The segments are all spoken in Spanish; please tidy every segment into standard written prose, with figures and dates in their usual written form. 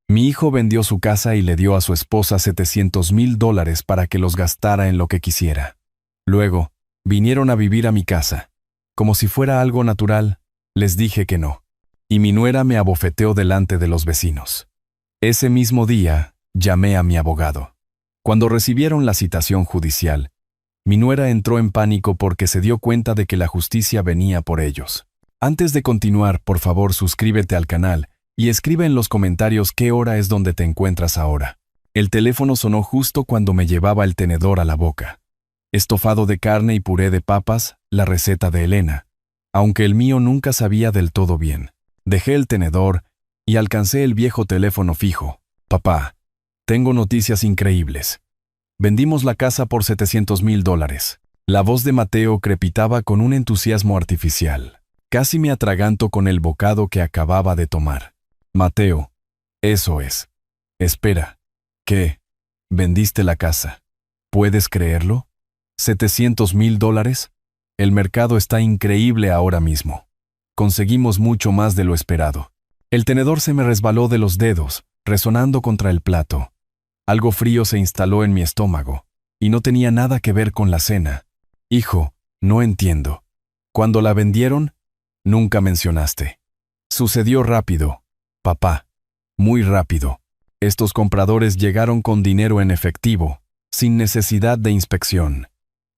Mi hijo vendió su casa y le dio a su esposa $700,000 para que los gastara en lo que quisiera. Luego, vinieron a vivir a mi casa. Como si fuera algo natural, les dije que no. Y mi nuera me abofeteó delante de los vecinos. Ese mismo día, llamé a mi abogado. Cuando recibieron la citación judicial, mi nuera entró en pánico porque se dio cuenta de que la justicia venía por ellos. Antes de continuar, por favor, suscríbete al canal y escribe en los comentarios qué hora es donde te encuentras ahora. El teléfono sonó justo cuando me llevaba el tenedor a la boca. Estofado de carne y puré de papas, la receta de Elena, aunque el mío nunca sabía del todo bien. Dejé el tenedor y alcancé el viejo teléfono fijo. Papá, tengo noticias increíbles. Vendimos la casa por $700,000. La voz de Mateo crepitaba con un entusiasmo artificial. Casi me atraganto con el bocado que acababa de tomar. Mateo, eso es. Espera. ¿Qué? ¿Vendiste la casa? ¿Puedes creerlo? ¿$700,000? El mercado está increíble ahora mismo. Conseguimos mucho más de lo esperado. El tenedor se me resbaló de los dedos, resonando contra el plato. Algo frío se instaló en mi estómago, y no tenía nada que ver con la cena. Hijo, no entiendo. ¿Cuándo la vendieron? Nunca mencionaste. Sucedió rápido, papá. Muy rápido. Estos compradores llegaron con dinero en efectivo, sin necesidad de inspección.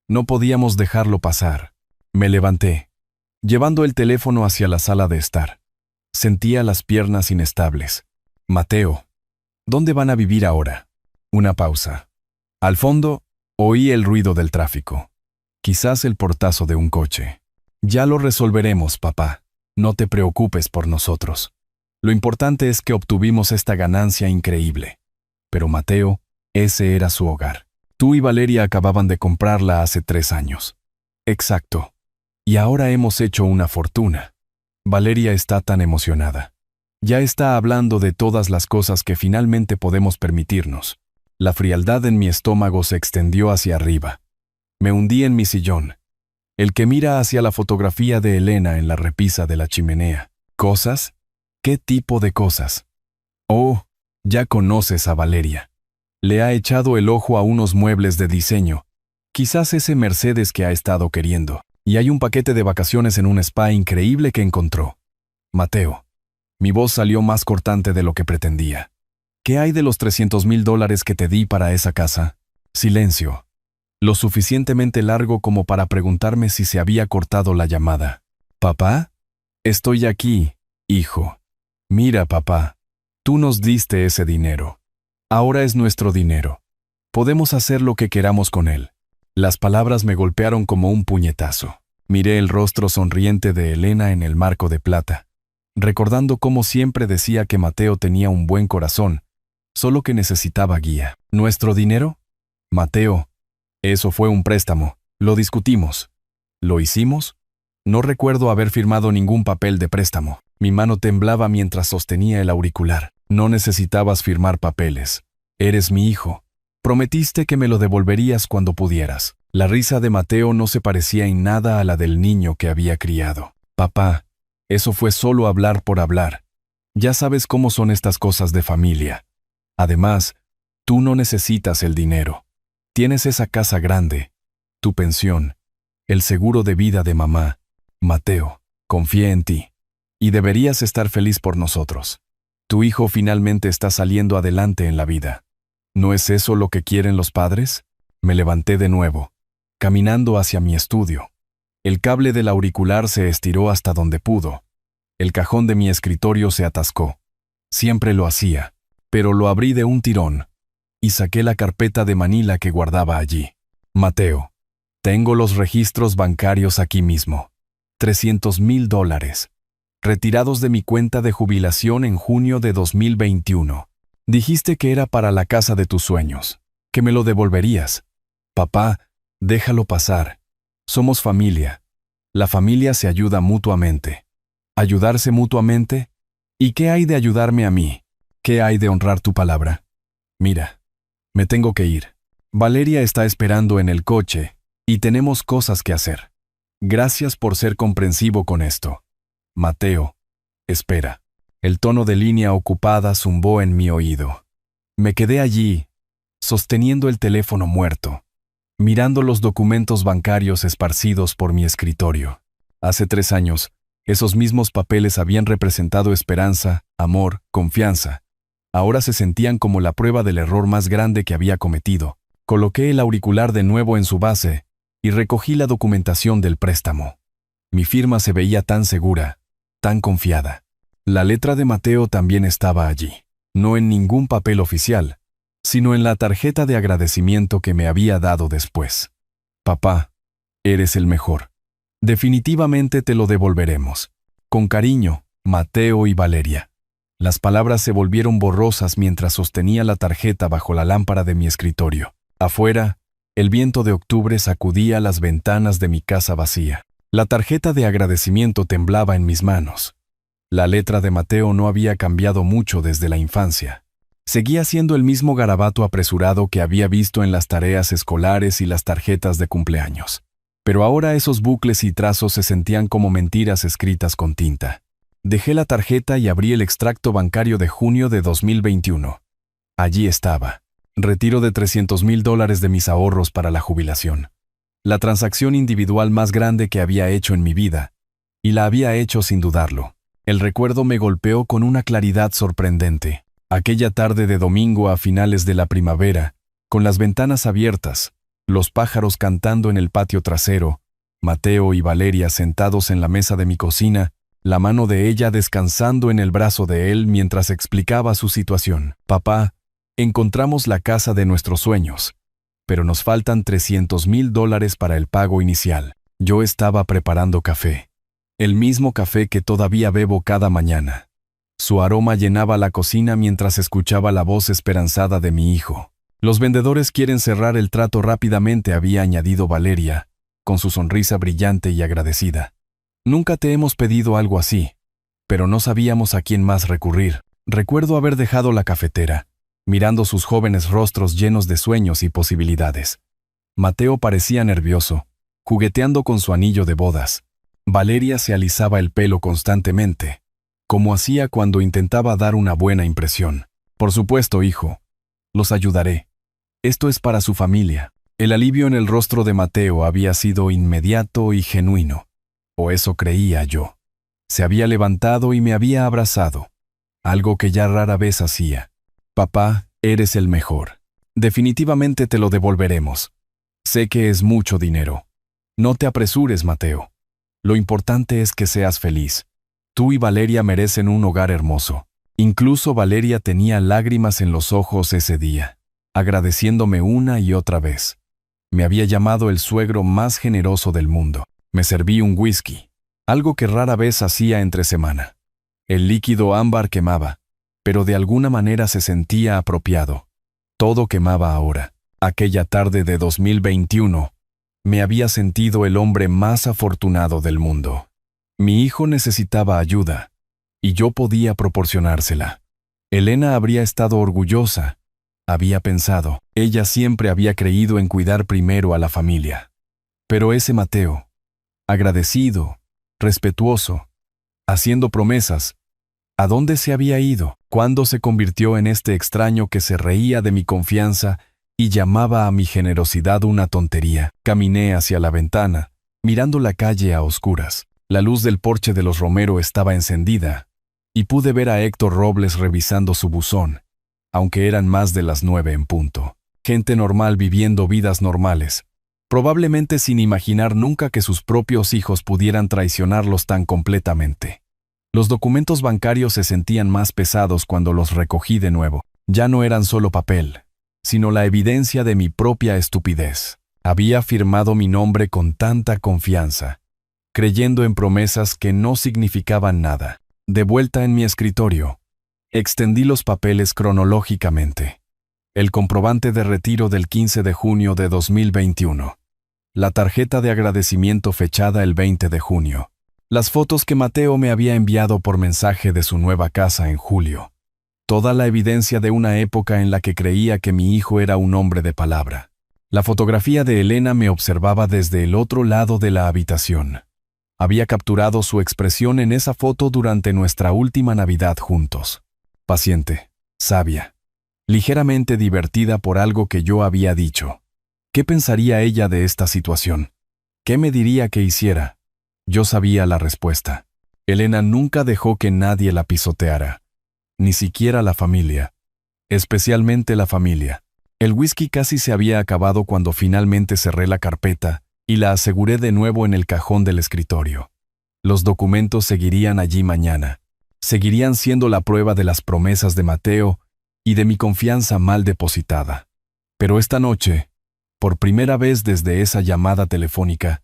No podíamos dejarlo pasar. Me levanté, llevando el teléfono hacia la sala de estar. Sentía las piernas inestables. Mateo, ¿dónde van a vivir ahora? Una pausa. Al fondo, oí el ruido del tráfico. Quizás el portazo de un coche. Ya lo resolveremos, papá. No te preocupes por nosotros. Lo importante es que obtuvimos esta ganancia increíble. Pero Mateo, ese era su hogar. Tú y Valeria acababan de comprarla hace 3 años. Exacto. Y ahora hemos hecho una fortuna. Valeria está tan emocionada. Ya está hablando de todas las cosas que finalmente podemos permitirnos. La frialdad en mi estómago se extendió hacia arriba. Me hundí en mi sillón, el que mira hacia la fotografía de Elena en la repisa de la chimenea. ¿Cosas? ¿Qué tipo de cosas? Oh, ya conoces a Valeria. Le ha echado el ojo a unos muebles de diseño. Quizás ese Mercedes que ha estado queriendo. Y hay un paquete de vacaciones en un spa increíble que encontró. Mateo. Mi voz salió más cortante de lo que pretendía. ¿Qué hay de los $300,000 que te di para esa casa? Silencio. Lo suficientemente largo como para preguntarme si se había cortado la llamada. ¿Papá? Estoy aquí, hijo. Mira, papá. Tú nos diste ese dinero. Ahora es nuestro dinero. Podemos hacer lo que queramos con él. Las palabras me golpearon como un puñetazo. Miré el rostro sonriente de Elena en el marco de plata, recordando cómo siempre decía que Mateo tenía un buen corazón, solo que necesitaba guía. ¿Nuestro dinero? Mateo, eso fue un préstamo. Lo discutimos. ¿Lo hicimos? No recuerdo haber firmado ningún papel de préstamo. Mi mano temblaba mientras sostenía el auricular. No necesitabas firmar papeles. Eres mi hijo. Prometiste que me lo devolverías cuando pudieras. La risa de Mateo no se parecía en nada a la del niño que había criado. Papá, eso fue solo hablar por hablar. Ya sabes cómo son estas cosas de familia. Además, tú no necesitas el dinero. Tienes esa casa grande, tu pensión, el seguro de vida de mamá. Mateo, confié en ti. Y deberías estar feliz por nosotros. Tu hijo finalmente está saliendo adelante en la vida. ¿No es eso lo que quieren los padres? Me levanté de nuevo, caminando hacia mi estudio. El cable del auricular se estiró hasta donde pudo. El cajón de mi escritorio se atascó. Siempre lo hacía, pero lo abrí de un tirón y saqué la carpeta de Manila que guardaba allí. Mateo, tengo los registros bancarios aquí mismo. $300,000, retirados de mi cuenta de jubilación en junio de 2021. Dijiste que era para la casa de tus sueños, que me lo devolverías. Papá, déjalo pasar. Somos familia. La familia se ayuda mutuamente. ¿Ayudarse mutuamente? ¿Y qué hay de ayudarme a mí? ¿Qué hay de honrar tu palabra? Mira, me tengo que ir. Valeria está esperando en el coche y tenemos cosas que hacer. Gracias por ser comprensivo con esto. Mateo, espera. El tono de línea ocupada zumbó en mi oído. Me quedé allí, sosteniendo el teléfono muerto, mirando los documentos bancarios esparcidos por mi escritorio. Hace 3 años, esos mismos papeles habían representado esperanza, amor, confianza. Ahora se sentían como la prueba del error más grande que había cometido. Coloqué el auricular de nuevo en su base y recogí la documentación del préstamo. Mi firma se veía tan segura, tan confiada. La letra de Mateo también estaba allí, no en ningún papel oficial, sino en la tarjeta de agradecimiento que me había dado después. Papá, eres el mejor. Definitivamente te lo devolveremos. Con cariño, Mateo y Valeria. Las palabras se volvieron borrosas mientras sostenía la tarjeta bajo la lámpara de mi escritorio. Afuera, el viento de octubre sacudía las ventanas de mi casa vacía. La tarjeta de agradecimiento temblaba en mis manos. La letra de Mateo no había cambiado mucho desde la infancia. Seguía siendo el mismo garabato apresurado que había visto en las tareas escolares y las tarjetas de cumpleaños. Pero ahora esos bucles y trazos se sentían como mentiras escritas con tinta. Dejé la tarjeta y abrí el extracto bancario de junio de 2021. Allí estaba. Retiro de $300,000 de mis ahorros para la jubilación. La transacción individual más grande que había hecho en mi vida. Y la había hecho sin dudarlo. El recuerdo me golpeó con una claridad sorprendente. Aquella tarde de domingo a finales de la primavera, con las ventanas abiertas, los pájaros cantando en el patio trasero, Mateo y Valeria sentados en la mesa de mi cocina, la mano de ella descansando en el brazo de él mientras explicaba su situación. Papá, encontramos la casa de nuestros sueños, pero nos faltan $300,000 para el pago inicial. Yo estaba preparando café. El mismo café que todavía bebo cada mañana. Su aroma llenaba la cocina mientras escuchaba la voz esperanzada de mi hijo. Los vendedores quieren cerrar el trato rápidamente, había añadido Valeria, con su sonrisa brillante y agradecida. Nunca te hemos pedido algo así, pero no sabíamos a quién más recurrir. Recuerdo haber dejado la cafetera, mirando sus jóvenes rostros llenos de sueños y posibilidades. Mateo parecía nervioso, jugueteando con su anillo de bodas. Valeria se alisaba el pelo constantemente, como hacía cuando intentaba dar una buena impresión. Por supuesto, hijo. Los ayudaré. Esto es para su familia. El alivio en el rostro de Mateo había sido inmediato y genuino. O eso creía yo. Se había levantado y me había abrazado. Algo que ya rara vez hacía. Papá, eres el mejor. Definitivamente te lo devolveremos. Sé que es mucho dinero. No te apresures, Mateo. Lo importante es que seas feliz. Tú y Valeria merecen un hogar hermoso. Incluso Valeria tenía lágrimas en los ojos ese día, agradeciéndome una y otra vez. Me había llamado el suegro más generoso del mundo. Me serví un whisky, algo que rara vez hacía entre semana. El líquido ámbar quemaba, pero de alguna manera se sentía apropiado. Todo quemaba ahora. Aquella tarde de 2021, me había sentido el hombre más afortunado del mundo. Mi hijo necesitaba ayuda, y yo podía proporcionársela. Elena habría estado orgullosa. Había pensado, ella siempre había creído en cuidar primero a la familia. Pero ese Mateo, agradecido, respetuoso, haciendo promesas, ¿a dónde se había ido? ¿Cuándo se convirtió en este extraño que se reía de mi confianza y llamaba a mi generosidad una tontería? Caminé hacia la ventana, mirando la calle a oscuras. La luz del porche de los Romero estaba encendida, y pude ver a Héctor Robles revisando su buzón, aunque eran más de las 9 en punto. Gente normal viviendo vidas normales, probablemente sin imaginar nunca que sus propios hijos pudieran traicionarlos tan completamente. Los documentos bancarios se sentían más pesados cuando los recogí de nuevo. Ya no eran solo papel, sino la evidencia de mi propia estupidez. Había firmado mi nombre con tanta confianza, creyendo en promesas que no significaban nada. De vuelta en mi escritorio, extendí los papeles cronológicamente. El comprobante de retiro del 15 de junio de 2021. La tarjeta de agradecimiento fechada el 20 de junio. Las fotos que Mateo me había enviado por mensaje de su nueva casa en julio. Toda la evidencia de una época en la que creía que mi hijo era un hombre de palabra. La fotografía de Elena me observaba desde el otro lado de la habitación. Había capturado su expresión en esa foto durante nuestra última Navidad juntos. Paciente, sabia, ligeramente divertida por algo que yo había dicho. ¿Qué pensaría ella de esta situación? ¿Qué me diría que hiciera? Yo sabía la respuesta. Elena nunca dejó que nadie la pisoteara, ni siquiera la familia, especialmente la familia. El whisky casi se había acabado cuando finalmente cerré la carpeta y la aseguré de nuevo en el cajón del escritorio. Los documentos seguirían allí mañana. Seguirían siendo la prueba de las promesas de Mateo y de mi confianza mal depositada. Pero esta noche, por primera vez desde esa llamada telefónica,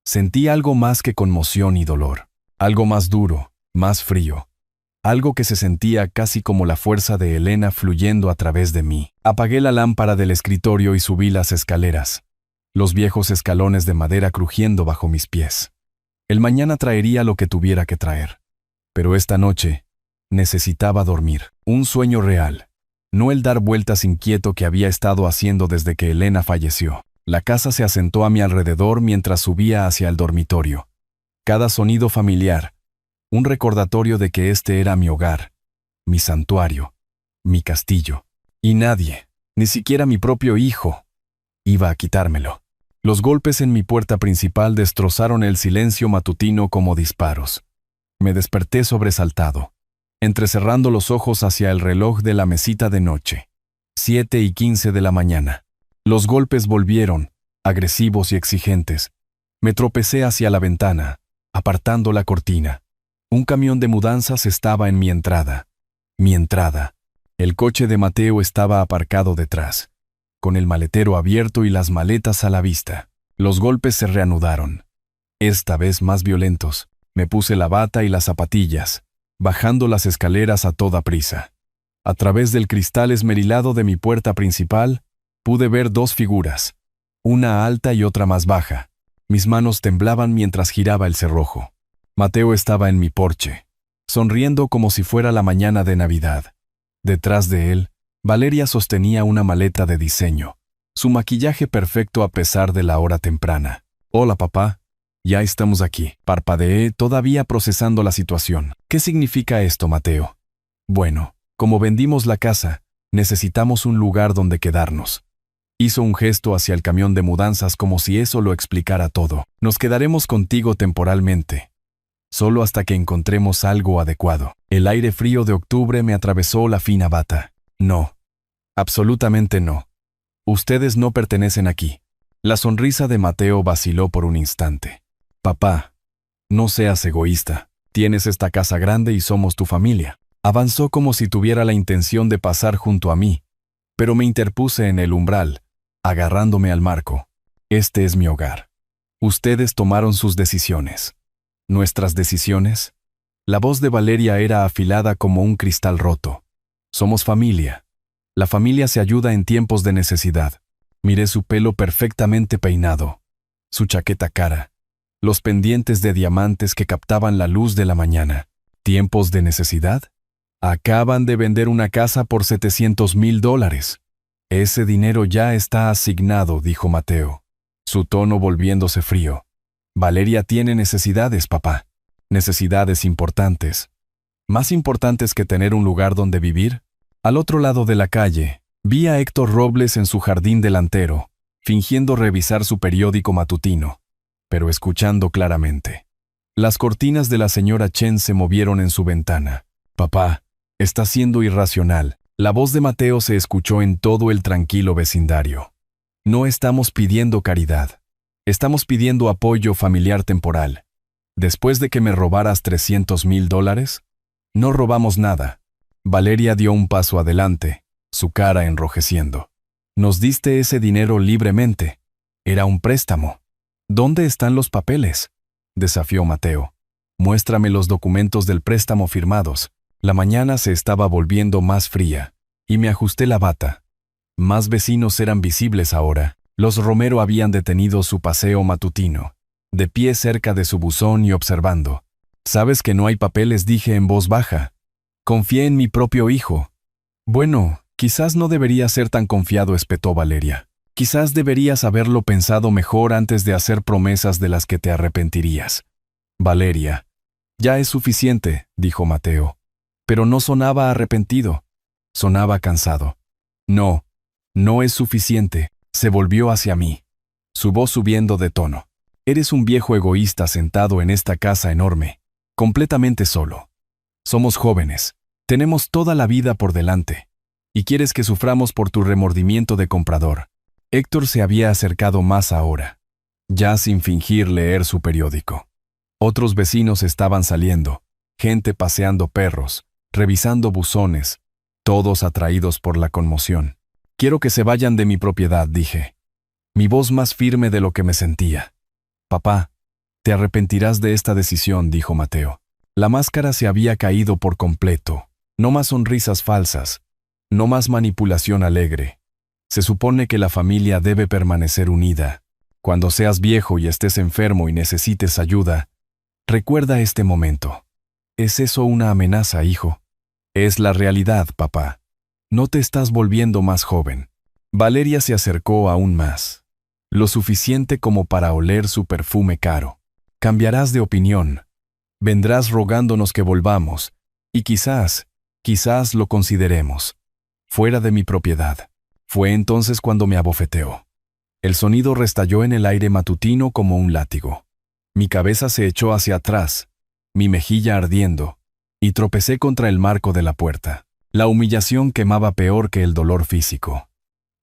sentí algo más que conmoción y dolor. Algo más duro, más frío. Algo que se sentía casi como la fuerza de Elena fluyendo a través de mí. Apagué la lámpara del escritorio y subí las escaleras, los viejos escalones de madera crujiendo bajo mis pies. El mañana traería lo que tuviera que traer. Pero esta noche necesitaba dormir. Un sueño real, no el dar vueltas inquieto que había estado haciendo desde que Elena falleció. La casa se asentó a mi alrededor mientras subía hacia el dormitorio. Cada sonido familiar, un recordatorio de que este era mi hogar, mi santuario, mi castillo. Y nadie, ni siquiera mi propio hijo, iba a quitármelo. Los golpes en mi puerta principal destrozaron el silencio matutino como disparos. Me desperté sobresaltado, entrecerrando los ojos hacia el reloj de la mesita de noche. 7:15 de la mañana. Los golpes volvieron, agresivos y exigentes. Me tropecé hacia la ventana, apartando la cortina. Un camión de mudanzas estaba en mi entrada. Mi entrada. El coche de Mateo estaba aparcado detrás, con el maletero abierto y las maletas a la vista. Los golpes se reanudaron, esta vez más violentos. Me puse la bata y las zapatillas, bajando las escaleras a toda prisa. A través del cristal esmerilado de mi puerta principal, pude ver dos figuras, una alta y otra más baja. Mis manos temblaban mientras giraba el cerrojo. Mateo estaba en mi porche, sonriendo como si fuera la mañana de Navidad. Detrás de él, Valeria sostenía una maleta de diseño, su maquillaje perfecto a pesar de la hora temprana. «Hola, papá. Ya estamos aquí», parpadeé, todavía procesando la situación. «¿Qué significa esto, Mateo?» «Bueno, como vendimos la casa, necesitamos un lugar donde quedarnos». Hizo un gesto hacia el camión de mudanzas como si eso lo explicara todo. «Nos quedaremos contigo temporalmente, solo hasta que encontremos algo adecuado». El aire frío de octubre me atravesó la fina bata. «No, absolutamente no. Ustedes no pertenecen aquí». La sonrisa de Mateo vaciló por un instante. «Papá, no seas egoísta. Tienes esta casa grande y somos tu familia». Avanzó como si tuviera la intención de pasar junto a mí, pero me interpuse en el umbral, agarrándome al marco. «Este es mi hogar. Ustedes tomaron sus decisiones». «¿Nuestras decisiones?» La voz de Valeria era afilada como un cristal roto. «Somos familia. La familia se ayuda en tiempos de necesidad». Miré su pelo perfectamente peinado, su chaqueta cara, los pendientes de diamantes que captaban la luz de la mañana. ¿Tiempos de necesidad? Acaban de vender una casa por $700,000. «Ese dinero ya está asignado», dijo Mateo, su tono volviéndose frío. «Valeria tiene necesidades, papá. Necesidades importantes. Más importantes que tener un lugar donde vivir». Al otro lado de la calle, vi a Héctor Robles en su jardín delantero, fingiendo revisar su periódico matutino, pero escuchando claramente. Las cortinas de la señora Chen se movieron en su ventana. «Papá, está siendo irracional». La voz de Mateo se escuchó en todo el tranquilo vecindario. «No estamos pidiendo caridad. Estamos pidiendo apoyo familiar temporal. Después de que me robaras $300,000, no robamos nada». Valeria dio un paso adelante, su cara enrojeciendo. «Nos diste ese dinero libremente. Era un préstamo. ¿Dónde están los papeles?», desafió Mateo. «Muéstrame los documentos del préstamo firmados». La mañana se estaba volviendo más fría, y me ajusté la bata. Más vecinos eran visibles ahora. Los Romero habían detenido su paseo matutino, de pie cerca de su buzón y observando. «¿Sabes que no hay papeles?», dije en voz baja. «Confié en mi propio hijo». «Bueno, quizás no debería ser tan confiado», espetó Valeria. «Quizás deberías haberlo pensado mejor antes de hacer promesas de las que te arrepentirías». Valeria. Ya es suficiente, dijo Mateo. Pero no sonaba arrepentido. Sonaba cansado. No, no es suficiente. Se volvió hacia mí. Su voz subiendo de tono. Eres un viejo egoísta sentado en esta casa enorme, completamente solo. Somos jóvenes. Tenemos toda la vida por delante. Y quieres que suframos por tu remordimiento de comprador. Héctor se había acercado más ahora, ya sin fingir leer su periódico. Otros vecinos estaban saliendo, gente paseando perros, revisando buzones, todos atraídos por la conmoción. Quiero que se vayan de mi propiedad, dije. Mi voz más firme de lo que me sentía. Papá, te arrepentirás de esta decisión, dijo Mateo. La máscara se había caído por completo. No más sonrisas falsas, no más manipulación alegre. Se supone que la familia debe permanecer unida. Cuando seas viejo y estés enfermo y necesites ayuda, recuerda este momento. ¿Es eso una amenaza, hijo? Es la realidad, papá. No te estás volviendo más joven. Valeria se acercó aún más. Lo suficiente como para oler su perfume caro. Cambiarás de opinión. Vendrás rogándonos que volvamos, y quizás lo consideremos. Fuera de mi propiedad. Fue entonces cuando me abofeteó. El sonido restalló en el aire matutino como un látigo. Mi cabeza se echó hacia atrás, mi mejilla ardiendo, y tropecé contra el marco de la puerta. La humillación quemaba peor que el dolor físico.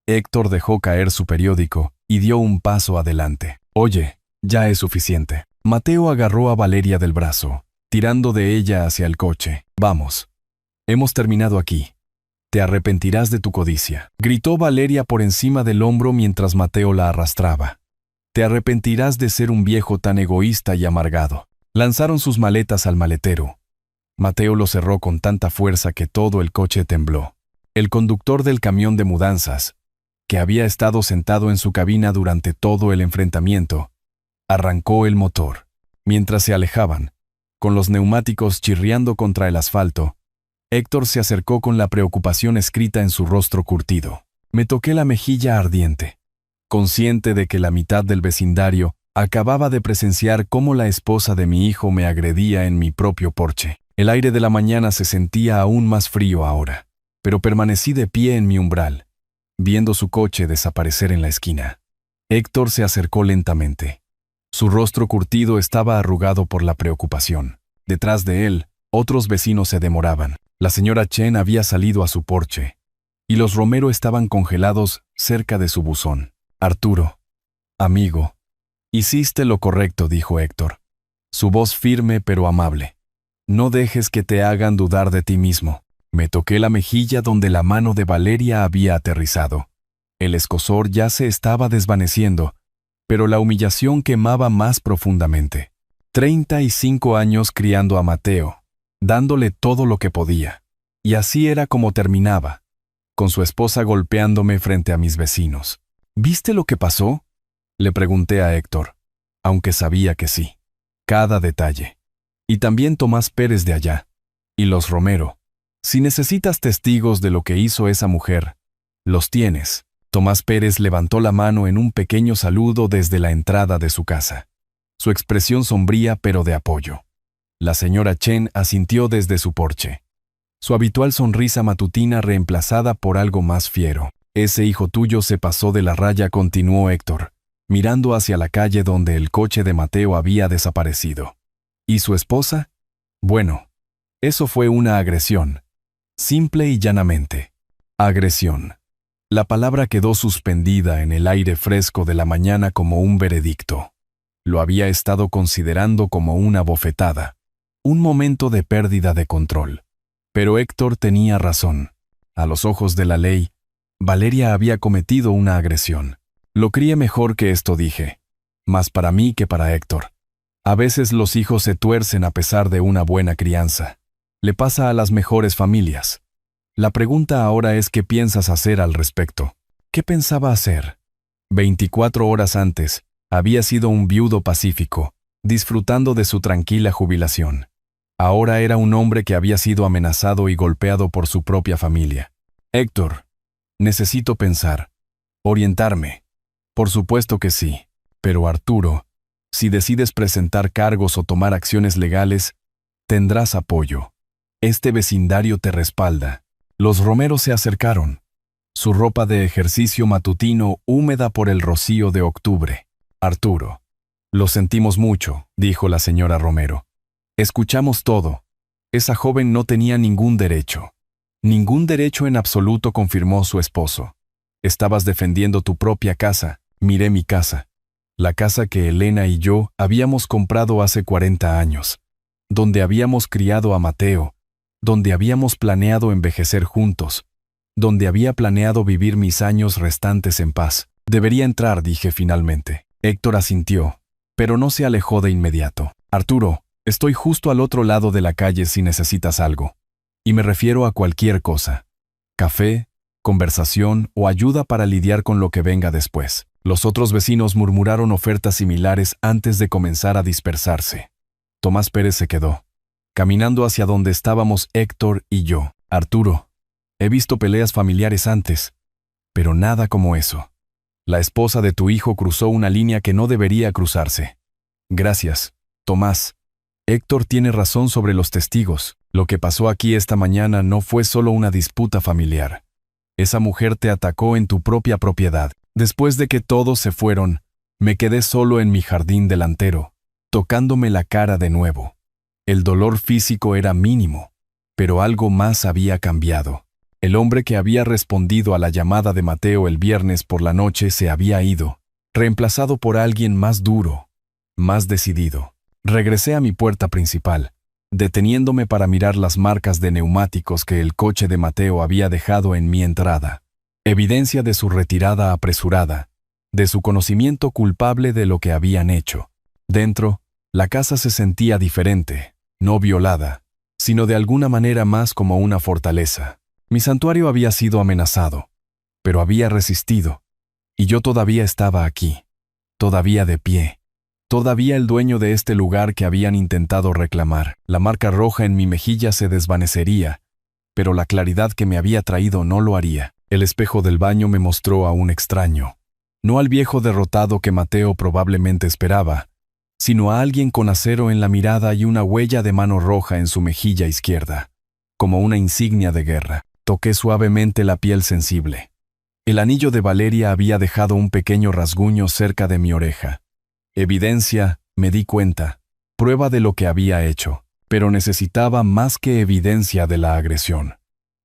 Héctor dejó caer su periódico y dio un paso adelante. Oye, ya es suficiente. Mateo agarró a Valeria del brazo, tirando de ella hacia el coche. Vamos. Hemos terminado aquí. Te arrepentirás de tu codicia, gritó Valeria por encima del hombro mientras Mateo la arrastraba. Te arrepentirás de ser un viejo tan egoísta y amargado. Lanzaron sus maletas al maletero. Mateo lo cerró con tanta fuerza que todo el coche tembló. El conductor del camión de mudanzas, que había estado sentado en su cabina durante todo el enfrentamiento, arrancó el motor. Mientras se alejaban, con los neumáticos chirriando contra el asfalto, Héctor se acercó con la preocupación escrita en su rostro curtido. Me toqué la mejilla ardiente, consciente de que la mitad del vecindario acababa de presenciar cómo la esposa de mi hijo me agredía en mi propio porche. El aire de la mañana se sentía aún más frío ahora, pero permanecí de pie en mi umbral, viendo su coche desaparecer en la esquina. Héctor se acercó lentamente. Su rostro curtido estaba arrugado por la preocupación. Detrás de él, otros vecinos se demoraban. La señora Chen había salido a su porche, y los Romero estaban congelados cerca de su buzón. Arturo, amigo, hiciste lo correcto, dijo Héctor, su voz firme pero amable. No dejes que te hagan dudar de ti mismo. Me toqué la mejilla donde la mano de Valeria había aterrizado. El escozor ya se estaba desvaneciendo, pero la humillación quemaba más profundamente. 35 años criando a Mateo, dándole todo lo que podía. Y así era como terminaba, con su esposa golpeándome frente a mis vecinos. ¿Viste lo que pasó?, le pregunté a Héctor, aunque sabía que sí. Cada detalle. Y también Tomás Pérez de allá. Y los Romero. Si necesitas testigos de lo que hizo esa mujer, los tienes. Tomás Pérez levantó la mano en un pequeño saludo desde la entrada de su casa. Su expresión sombría pero de apoyo. La señora Chen asintió desde su porche. Su habitual sonrisa matutina reemplazada por algo más fiero. Ese hijo tuyo se pasó de la raya, continuó Héctor, mirando hacia la calle donde el coche de Mateo había desaparecido. ¿Y su esposa? Bueno, eso fue una agresión. Simple y llanamente. Agresión. La palabra quedó suspendida en el aire fresco de la mañana como un veredicto. Lo había estado considerando como una bofetada. Un momento de pérdida de control. Pero Héctor tenía razón. A los ojos de la ley, Valeria había cometido una agresión. Lo crié mejor que esto, dije. Más para mí que para Héctor. A veces los hijos se tuercen a pesar de una buena crianza. Le pasa a las mejores familias. La pregunta ahora es ¿qué piensas hacer al respecto? ¿Qué pensaba hacer? 24 horas antes, había sido un viudo pacífico, disfrutando de su tranquila jubilación. Ahora era un hombre que había sido amenazado y golpeado por su propia familia. Héctor, necesito pensar. Orientarme. Por supuesto que sí. Pero Arturo, Si decides presentar cargos o tomar acciones legales, tendrás apoyo. Este vecindario te respalda. Los Romeros se acercaron. Su ropa de ejercicio matutino húmeda por el rocío de octubre. Arturo. Lo sentimos mucho, dijo la señora Romero. Escuchamos todo. Esa joven no tenía ningún derecho. Ningún derecho en absoluto, confirmó su esposo. Estabas defendiendo tu propia casa. Miré mi casa. La casa que Elena y yo habíamos comprado hace 40 años. Donde habíamos criado a Mateo. Donde habíamos planeado envejecer juntos. Donde había planeado vivir mis años restantes en paz. Debería entrar, dije finalmente. Héctor asintió, pero no se alejó de inmediato. Arturo, estoy justo al otro lado de la calle si necesitas algo. Y me refiero a cualquier cosa. Café, conversación o ayuda para lidiar con lo que venga después. Los otros vecinos murmuraron ofertas similares antes de comenzar a dispersarse. Tomás Pérez se quedó, caminando hacia donde estábamos Héctor y yo. Arturo, he visto peleas familiares antes, pero nada como eso. La esposa de tu hijo cruzó una línea que no debería cruzarse. Gracias, Tomás. Héctor tiene razón sobre los testigos. Lo que pasó aquí esta mañana no fue solo una disputa familiar. Esa mujer te atacó en tu propia propiedad. Después de que todos se fueron, me quedé solo en mi jardín delantero, tocándome la cara de nuevo. El dolor físico era mínimo, pero algo más había cambiado. El hombre que había respondido a la llamada de Mateo el viernes por la noche se había ido, reemplazado por alguien más duro, más decidido. Regresé a mi puerta principal, deteniéndome para mirar las marcas de neumáticos que el coche de Mateo había dejado en mi entrada. Evidencia de su retirada apresurada, de su conocimiento culpable de lo que habían hecho. Dentro, la casa se sentía diferente, no violada, sino de alguna manera más como una fortaleza. Mi santuario había sido amenazado, pero había resistido, y yo todavía estaba aquí, todavía de pie, todavía el dueño de este lugar que habían intentado reclamar. La marca roja en mi mejilla se desvanecería, pero la claridad que me había traído no lo haría. El espejo del baño me mostró a un extraño, no al viejo derrotado que Mateo probablemente esperaba, sino a alguien con acero en la mirada y una huella de mano roja en su mejilla izquierda, como una insignia de guerra. Toqué suavemente la piel sensible. El anillo de Valeria había dejado un pequeño rasguño cerca de mi oreja. Evidencia, me di cuenta, prueba de lo que había hecho, pero necesitaba más que evidencia de la agresión.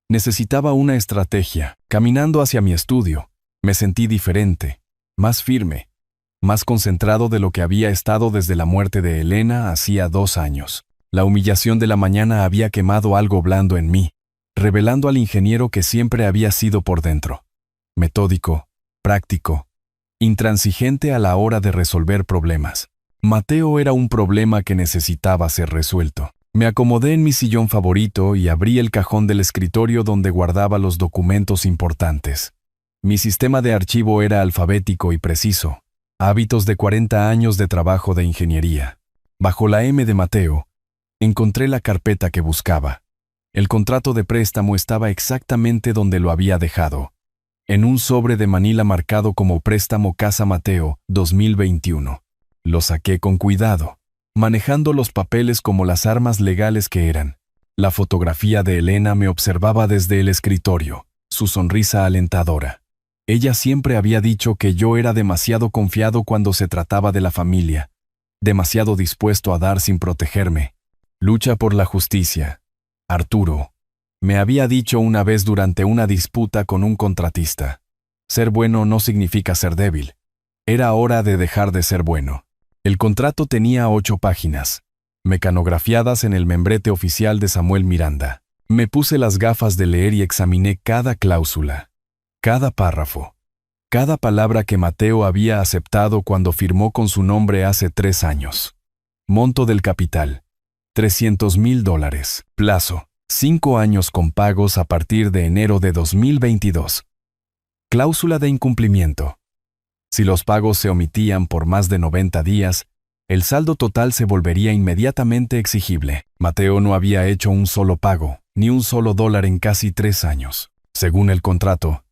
Necesitaba una estrategia. Caminando hacia mi estudio, me sentí diferente, más firme, más concentrado de lo que había estado desde la muerte de Elena hacía 2 años. La humillación de la mañana había quemado algo blando en mí, revelando al ingeniero que siempre había sido por dentro. Metódico, práctico, intransigente a la hora de resolver problemas. Mateo era un problema que necesitaba ser resuelto. Me acomodé en mi sillón favorito y abrí el cajón del escritorio donde guardaba los documentos importantes. Mi sistema de archivo era alfabético y preciso, hábitos de 40 años de trabajo de ingeniería. Bajo la M de Mateo, encontré la carpeta que buscaba. El contrato de préstamo estaba exactamente donde lo había dejado, en un sobre de Manila marcado como Préstamo Casa Mateo 2021. Lo saqué con cuidado, manejando los papeles como las armas legales que eran. La fotografía de Elena me observaba desde el escritorio, su sonrisa alentadora. Ella siempre había dicho que yo era demasiado confiado cuando se trataba de la familia, demasiado dispuesto a dar sin protegerme. Lucha por la justicia. Arturo, me había dicho una vez durante una disputa con un contratista. Ser bueno no significa ser débil. Era hora de dejar de ser bueno. El contrato tenía 8 páginas, mecanografiadas en el membrete oficial de Samuel Miranda. Me puse las gafas de leer y examiné cada cláusula, cada párrafo, cada palabra que Mateo había aceptado cuando firmó con su nombre hace 3 años. Monto del capital, $300,000. Plazo, 5 años con pagos a partir de enero de 2022. Cláusula de incumplimiento. Si los pagos se omitían por más de 90 días, el saldo total se volvería inmediatamente exigible. Mateo no había hecho un solo pago, ni un solo dólar en casi 3 años. Según el contrato,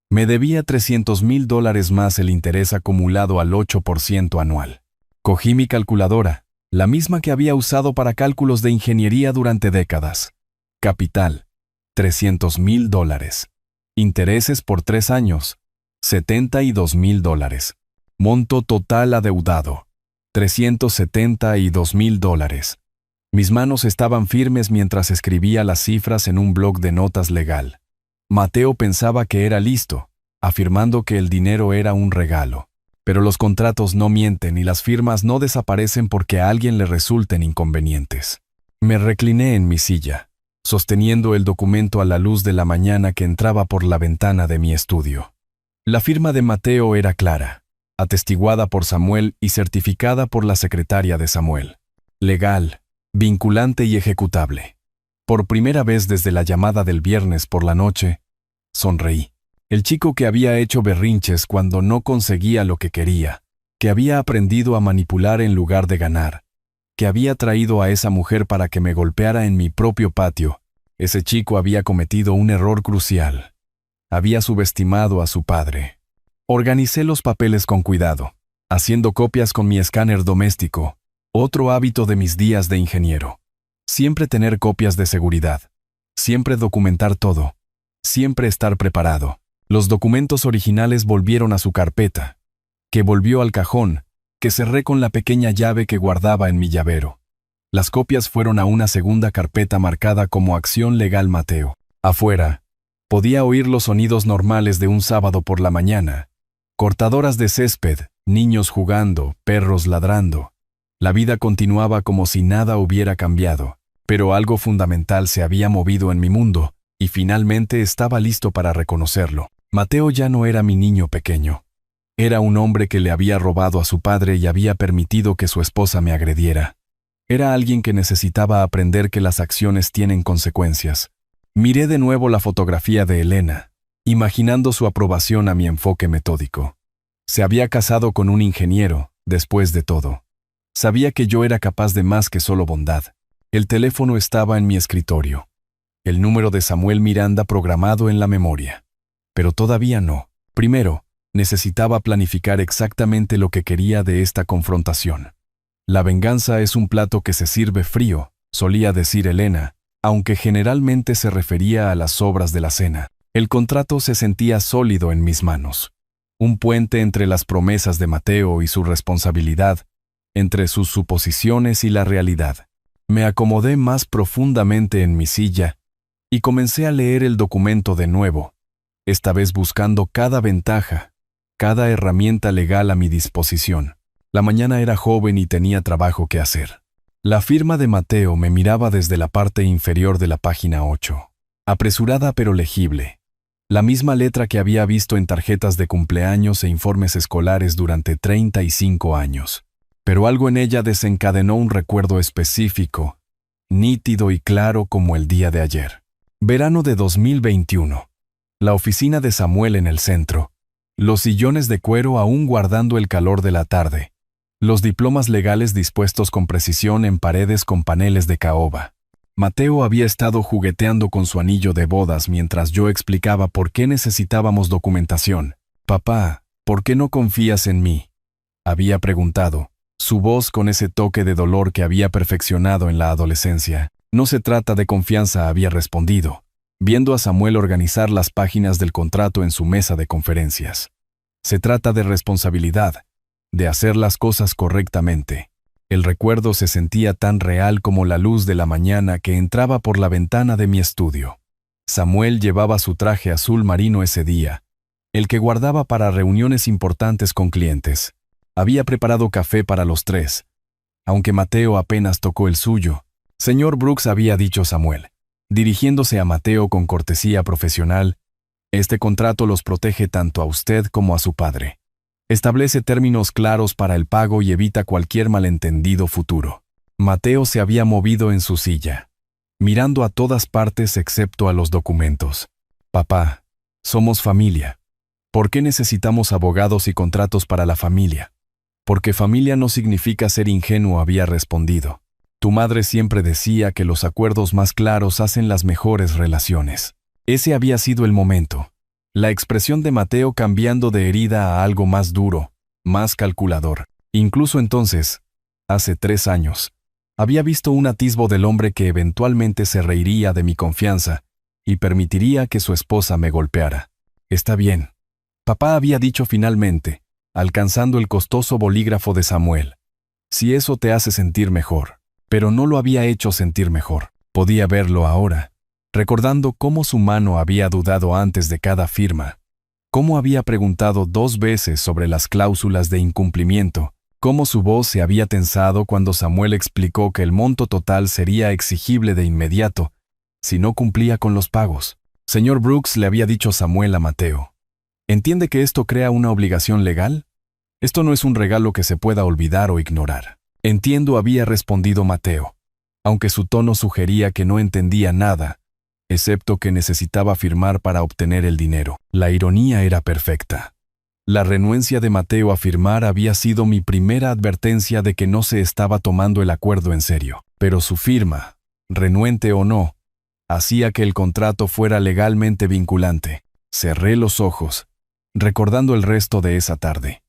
me debía $300,000 más el interés acumulado al 8% anual. Cogí mi calculadora, la misma que había usado para cálculos de ingeniería durante décadas. Capital, $300,000. Intereses por 3 años, $72,000. Monto total adeudado, $372,000. Mis manos estaban firmes mientras escribía las cifras en un bloc de notas legal. Mateo pensaba que era listo, afirmando que el dinero era un regalo. Pero los contratos no mienten y las firmas no desaparecen porque a alguien le resulten inconvenientes. Me recliné en mi silla, sosteniendo el documento a la luz de la mañana que entraba por la ventana de mi estudio. La firma de Mateo era clara, atestiguada por Samuel y certificada por la secretaria de Samuel. Legal, vinculante y ejecutable. Por primera vez desde la llamada del viernes por la noche, sonreí. El chico que había hecho berrinches cuando no conseguía lo que quería, que había aprendido a manipular en lugar de ganar, que había traído a esa mujer para que me golpeara en mi propio patio, ese chico había cometido un error crucial. Había subestimado a su padre. Organicé los papeles con cuidado, haciendo copias con mi escáner doméstico, otro hábito de mis días de ingeniero. Siempre tener copias de seguridad, siempre documentar todo, siempre estar preparado. Los documentos originales volvieron a su carpeta, que volvió al cajón, que cerré con la pequeña llave que guardaba en mi llavero. Las copias fueron a una segunda carpeta marcada como Acción Legal Mateo. Afuera, podía oír los sonidos normales de un sábado por la mañana. Cortadoras de césped, niños jugando, perros ladrando. La vida continuaba como si nada hubiera cambiado, pero algo fundamental se había movido en mi mundo, y finalmente estaba listo para reconocerlo. Mateo ya no era mi niño pequeño. Era un hombre que le había robado a su padre y había permitido que su esposa me agrediera. Era alguien que necesitaba aprender que las acciones tienen consecuencias. Miré de nuevo la fotografía de Elena, imaginando su aprobación a mi enfoque metódico. Se había casado con un ingeniero, después de todo. Sabía que yo era capaz de más que solo bondad. El teléfono estaba en mi escritorio. El número de Samuel Miranda programado en la memoria. Pero todavía no. Primero, necesitaba planificar exactamente lo que quería de esta confrontación. La venganza es un plato que se sirve frío, solía decir Elena, aunque generalmente se refería a las sobras de la cena. El contrato se sentía sólido en mis manos. Un puente entre las promesas de Mateo y su responsabilidad, entre sus suposiciones y la realidad. Me acomodé más profundamente en mi silla y comencé a leer el documento de nuevo, esta vez buscando cada ventaja, cada herramienta legal a mi disposición. La mañana era joven y tenía trabajo que hacer. La firma de Mateo me miraba desde la parte inferior de la página 8. Apresurada pero legible. La misma letra que había visto en tarjetas de cumpleaños e informes escolares durante 35 años. Pero algo en ella desencadenó un recuerdo específico, nítido y claro como el día de ayer. Verano de 2021. La oficina de Samuel en el centro. Los sillones de cuero aún guardando el calor de la tarde. Los diplomas legales dispuestos con precisión en paredes con paneles de caoba. Mateo había estado jugueteando con su anillo de bodas mientras yo explicaba por qué necesitábamos documentación. «Papá, ¿por qué no confías en mí?», había preguntado, su voz con ese toque de dolor que había perfeccionado en la adolescencia. «No se trata de confianza», había respondido, viendo a Samuel organizar las páginas del contrato en su mesa de conferencias. «Se trata de responsabilidad, de hacer las cosas correctamente». El recuerdo se sentía tan real como la luz de la mañana que entraba por la ventana de mi estudio. Samuel llevaba su traje azul marino ese día, el que guardaba para reuniones importantes con clientes. Había preparado café para los tres, aunque Mateo apenas tocó el suyo. «Señor Brooks», había dicho Samuel, dirigiéndose a Mateo con cortesía profesional, «este contrato los protege tanto a usted como a su padre. Establece términos claros para el pago y evita cualquier malentendido futuro». Mateo se había movido en su silla, mirando a todas partes excepto a los documentos. «Papá, somos familia. ¿Por qué necesitamos abogados y contratos para la familia?». «Porque familia no significa ser ingenuo», había respondido. «Tu madre siempre decía que los acuerdos más claros hacen las mejores relaciones». Ese había sido el momento. La expresión de Mateo cambiando de herida a algo más duro, más calculador. Incluso entonces, hace 3 años, había visto un atisbo del hombre que eventualmente se reiría de mi confianza y permitiría que su esposa me golpeara. Está bien. Papá había dicho finalmente, alcanzando el costoso bolígrafo de Samuel. Si eso te hace sentir mejor. Pero no lo había hecho sentir mejor. Podía verlo ahora, recordando cómo su mano había dudado antes de cada firma, cómo había preguntado 2 veces sobre las cláusulas de incumplimiento, cómo su voz se había tensado cuando Samuel explicó que el monto total sería exigible de inmediato si no cumplía con los pagos. Señor Brooks, le había dicho Samuel a Mateo. ¿Entiende que esto crea una obligación legal? Esto no es un regalo que se pueda olvidar o ignorar. Entiendo, había respondido Mateo, aunque su tono sugería que no entendía nada, excepto que necesitaba firmar para obtener el dinero. La ironía era perfecta. La renuencia de Mateo a firmar había sido mi primera advertencia de que no se estaba tomando el acuerdo en serio. Pero su firma, renuente o no, hacía que el contrato fuera legalmente vinculante. Cerré los ojos, recordando el resto de esa tarde.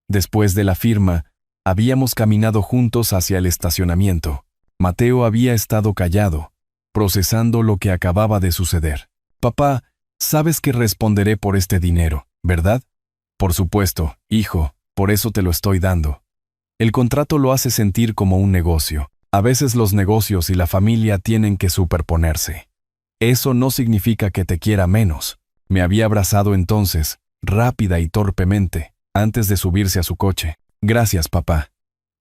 Después de la firma, habíamos caminado juntos hacia el estacionamiento. Mateo había estado callado, procesando lo que acababa de suceder. Papá, sabes que responderé por este dinero, ¿verdad? Por supuesto, hijo, por eso te lo estoy dando. El contrato lo hace sentir como un negocio. A veces los negocios y la familia tienen que superponerse. Eso no significa que te quiera menos. Me había abrazado entonces, rápida y torpemente, antes de subirse a su coche. Gracias, papá.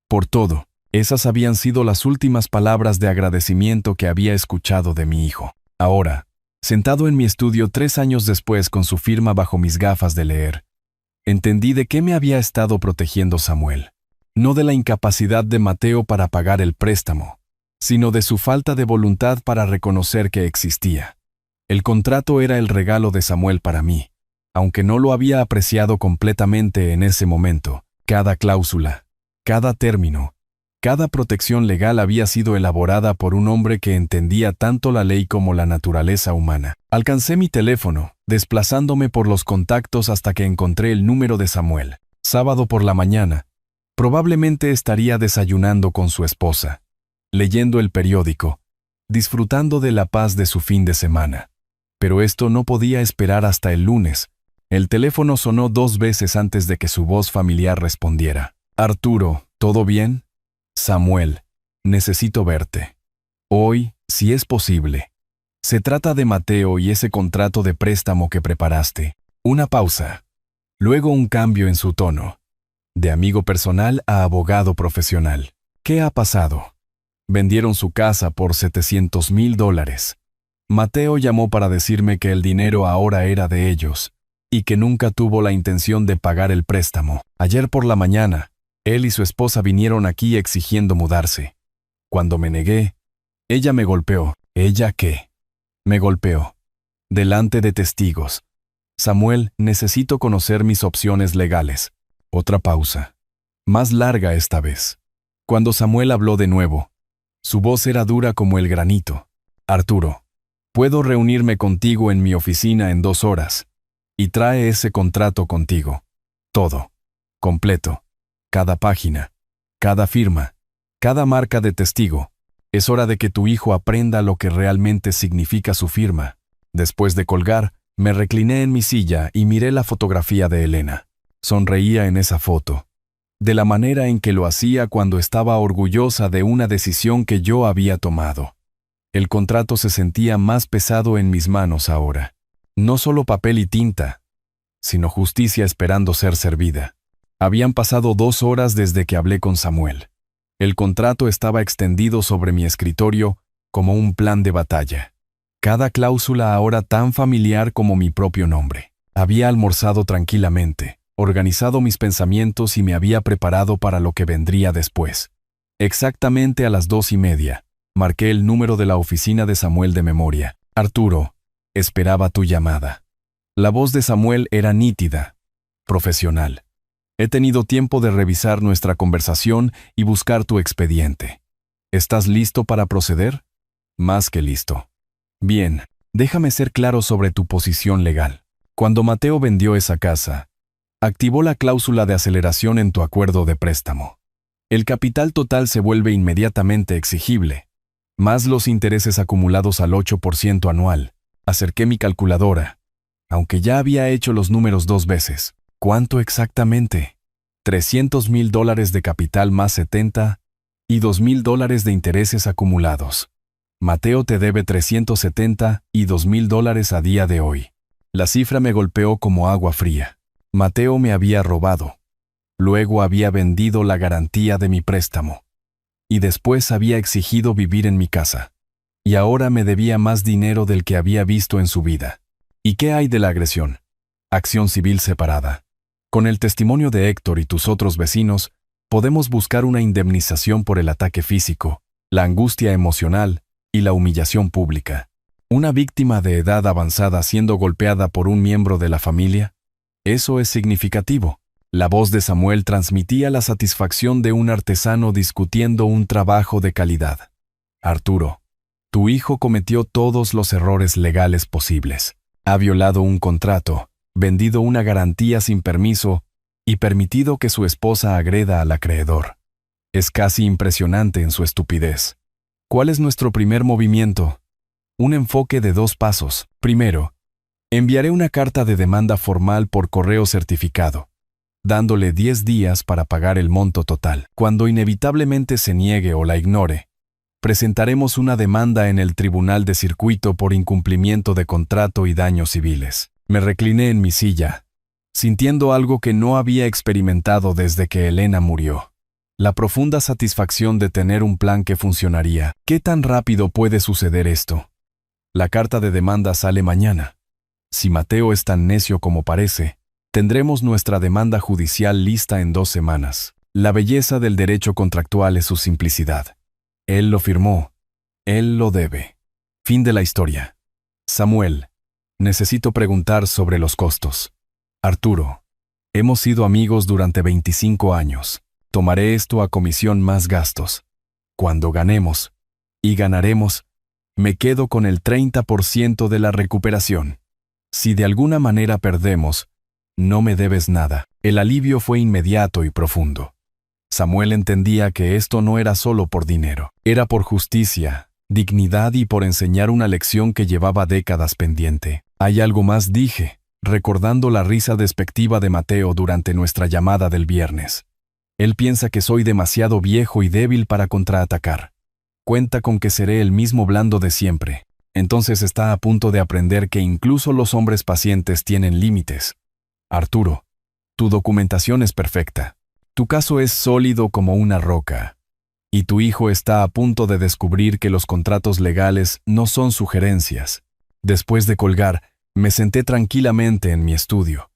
Por todo. Esas habían sido las últimas palabras de agradecimiento que había escuchado de mi hijo. Ahora, sentado en mi estudio 3 años después con su firma bajo mis gafas de leer, entendí de qué me había estado protegiendo Samuel. No de la incapacidad de Mateo para pagar el préstamo, sino de su falta de voluntad para reconocer que existía. El contrato era el regalo de Samuel para mí, aunque no lo había apreciado completamente en ese momento. Cada cláusula, cada término, cada protección legal había sido elaborada por un hombre que entendía tanto la ley como la naturaleza humana. Alcancé mi teléfono, desplazándome por los contactos hasta que encontré el número de Samuel. Sábado por la mañana. Probablemente estaría desayunando con su esposa, leyendo el periódico, disfrutando de la paz de su fin de semana. Pero esto no podía esperar hasta el lunes. El teléfono sonó 2 veces antes de que su voz familiar respondiera. Arturo, ¿todo bien? Samuel, necesito verte. Hoy, si es posible. Se trata de Mateo y ese contrato de préstamo que preparaste. Una pausa. Luego un cambio en su tono. De amigo personal a abogado profesional. ¿Qué ha pasado? Vendieron su casa por $700,000. Mateo llamó para decirme que el dinero ahora era de ellos y que nunca tuvo la intención de pagar el préstamo. Ayer por la mañana, él y su esposa vinieron aquí exigiendo mudarse. Cuando me negué, ella me golpeó. ¿Ella qué? Me golpeó. Delante de testigos. Samuel, necesito conocer mis opciones legales. Otra pausa. Más larga esta vez. Cuando Samuel habló de nuevo, su voz era dura como el granito. Arturo, puedo reunirme contigo en mi oficina en 2 horas. Y trae ese contrato contigo. Todo. Completo. Cada página. Cada firma. Cada marca de testigo. Es hora de que tu hijo aprenda lo que realmente significa su firma. Después de colgar, me recliné en mi silla y miré la fotografía de Elena. Sonreía en esa foto, de la manera en que lo hacía cuando estaba orgullosa de una decisión que yo había tomado. El contrato se sentía más pesado en mis manos ahora. No solo papel y tinta, sino justicia esperando ser servida. Habían pasado 2 horas desde que hablé con Samuel. El contrato estaba extendido sobre mi escritorio como un plan de batalla. Cada cláusula ahora tan familiar como mi propio nombre. Había almorzado tranquilamente, organizado mis pensamientos y me había preparado para lo que vendría después. Exactamente a las 2:30, marqué el número de la oficina de Samuel de memoria. Arturo, esperaba tu llamada. La voz de Samuel era nítida, profesional. He tenido tiempo de revisar nuestra conversación y buscar tu expediente. ¿Estás listo para proceder? Más que listo. Bien, déjame ser claro sobre tu posición legal. Cuando Mateo vendió esa casa, Activó la cláusula de aceleración en tu acuerdo de préstamo. El capital total se vuelve inmediatamente exigible, más los intereses acumulados al 8% anual. Acerqué mi calculadora, aunque ya había hecho los números 2 veces. ¿Cuánto exactamente? $300,000 de capital más 70 y $2,000 de intereses acumulados. Mateo te debe $372,000 a día de hoy. La cifra me golpeó como agua fría. Mateo me había robado. Luego había vendido la garantía de mi préstamo. Y después había exigido vivir en mi casa. Y ahora me debía más dinero del que había visto en su vida. ¿Y qué hay de la agresión? Acción civil separada. Con el testimonio de Héctor y tus otros vecinos, podemos buscar una indemnización por el ataque físico, la angustia emocional y la humillación pública. ¿Una víctima de edad avanzada siendo golpeada por un miembro de la familia? Eso es significativo. La voz de Samuel transmitía la satisfacción de un artesano discutiendo un trabajo de calidad. Arturo, tu hijo cometió todos los errores legales posibles. Ha violado un contrato, vendido una garantía sin permiso y permitido que su esposa agreda al acreedor. Es casi impresionante en su estupidez. ¿Cuál es nuestro primer movimiento? Un enfoque de 2 pasos. Primero, enviaré una carta de demanda formal por correo certificado, dándole 10 días para pagar el monto total. Cuando inevitablemente se niegue o la ignore, presentaremos una demanda en el Tribunal de Circuito por incumplimiento de contrato y daños civiles. Me recliné en mi silla, sintiendo algo que no había experimentado desde que Elena murió. La profunda satisfacción de tener un plan que funcionaría. ¿Qué tan rápido puede suceder esto? La carta de demanda sale mañana. Si Mateo es tan necio como parece, tendremos nuestra demanda judicial lista en 2 semanas. La belleza del derecho contractual es su simplicidad. Él lo firmó. Él lo debe. Fin de la historia. Samuel, necesito preguntar sobre los costos. Arturo, hemos sido amigos durante 25 años. Tomaré esto a comisión más gastos. Cuando ganemos, y ganaremos, me quedo con el 30% de la recuperación. Si de alguna manera perdemos, no me debes nada. El alivio fue inmediato y profundo. Samuel entendía que esto no era solo por dinero. Era por justicia, dignidad y por enseñar una lección que llevaba décadas pendiente. «Hay algo más», dije, recordando la risa despectiva de Mateo durante nuestra llamada del viernes. Él piensa que soy demasiado viejo y débil para contraatacar. Cuenta con que seré el mismo blando de siempre. Entonces está a punto de aprender que incluso los hombres pacientes tienen límites. Arturo, tu documentación es perfecta. Tu caso es sólido como una roca. Y tu hijo está a punto de descubrir que los contratos legales no son sugerencias. Después de colgar, me senté tranquilamente en mi estudio,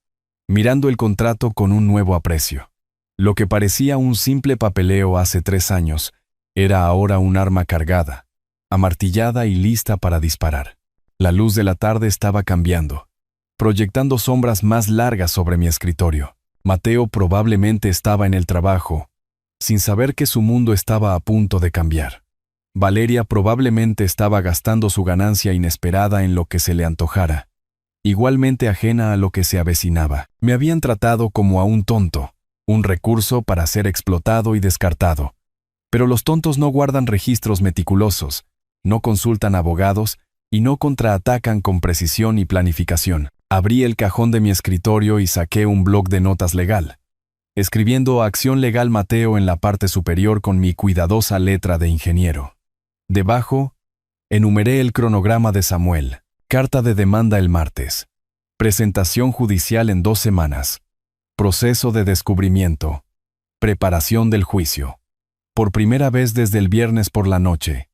mirando el contrato con un nuevo aprecio. Lo que parecía un simple papeleo hace 3 años, era ahora un arma cargada, amartillada y lista para disparar. La luz de la tarde estaba cambiando, proyectando sombras más largas sobre mi escritorio. Mateo probablemente estaba en el trabajo, sin saber que su mundo estaba a punto de cambiar. Valeria probablemente estaba gastando su ganancia inesperada en lo que se le antojara, igualmente ajena a lo que se avecinaba. Me habían tratado como a un tonto, un recurso para ser explotado y descartado. Pero los tontos no guardan registros meticulosos, no consultan abogados y no contraatacan con precisión y planificación. Abrí el cajón de mi escritorio y saqué un bloc de notas legal, escribiendo Acción Legal Mateo en la parte superior con mi cuidadosa letra de ingeniero. Debajo, enumeré el cronograma de Samuel. Carta de demanda el martes. Presentación judicial en 2 semanas. Proceso de descubrimiento. Preparación del juicio. Por primera vez desde el viernes por la noche.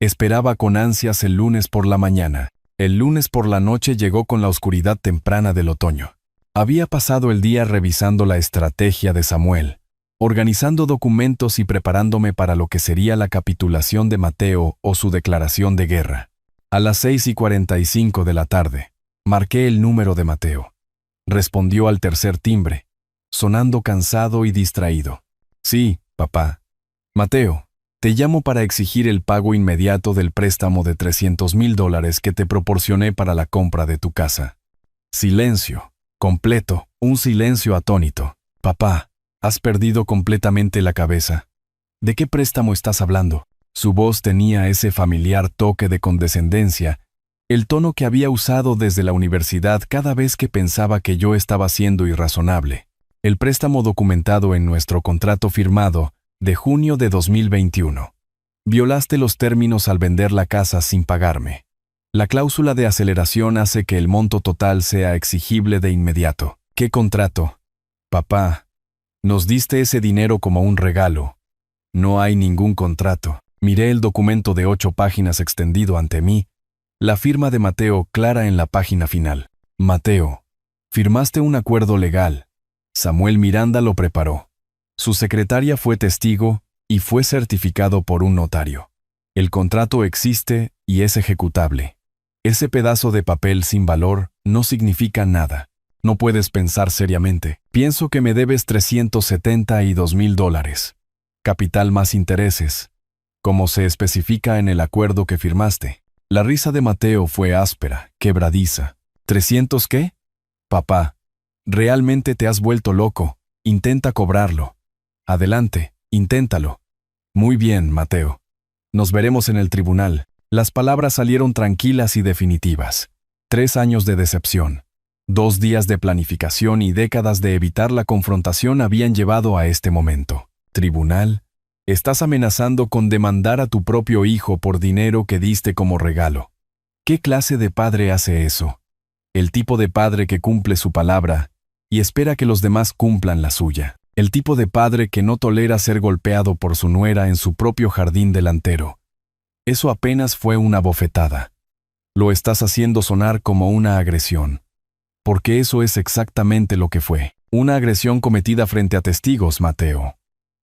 Esperaba con ansias el lunes por la mañana. El lunes por la noche llegó con la oscuridad temprana del otoño. Había pasado el día revisando la estrategia de Samuel, organizando documentos y preparándome para lo que sería la capitulación de Mateo o su declaración de guerra. A las 6:45 de la tarde, marqué el número de Mateo. Respondió al tercer timbre, sonando cansado y distraído. Sí, papá. Mateo, te llamo para exigir el pago inmediato del préstamo de $300,000 que te proporcioné para la compra de tu casa. Silencio, completo. Un silencio atónito. Papá, has perdido completamente la cabeza. ¿De qué préstamo estás hablando? Su voz tenía ese familiar toque de condescendencia, el tono que había usado desde la universidad cada vez que pensaba que yo estaba siendo irrazonable. El préstamo documentado en nuestro contrato firmado de junio de 2021. Violaste los términos al vender la casa sin pagarme. La cláusula de aceleración hace que el monto total sea exigible de inmediato. ¿Qué contrato? Papá, nos diste ese dinero como un regalo. No hay ningún contrato. Miré el documento de 8 páginas extendido ante mí, la firma de Mateo clara en la página final. Mateo, firmaste un acuerdo legal. Samuel Miranda lo preparó. Su secretaria fue testigo y fue certificado por un notario. El contrato existe y es ejecutable. Ese pedazo de papel sin valor no significa nada. No puedes pensar seriamente. Pienso que me debes $372,000. Capital más intereses, como se especifica en el acuerdo que firmaste. La risa de Mateo fue áspera, quebradiza. ¿300 qué? Papá, realmente te has vuelto loco. Intenta cobrarlo. Adelante, inténtalo. Muy bien, Mateo. Nos veremos en el tribunal. Las palabras salieron tranquilas y definitivas. 3 años de decepción. 2 días de planificación y décadas de evitar la confrontación habían llevado a este momento. Tribunal, estás amenazando con demandar a tu propio hijo por dinero que diste como regalo. ¿Qué clase de padre hace eso? El tipo de padre que cumple su palabra y espera que los demás cumplan la suya. El tipo de padre que no tolera ser golpeado por su nuera en su propio jardín delantero. Eso apenas fue una bofetada. Lo estás haciendo sonar como una agresión. Porque eso es exactamente lo que fue. Una agresión cometida frente a testigos, Mateo.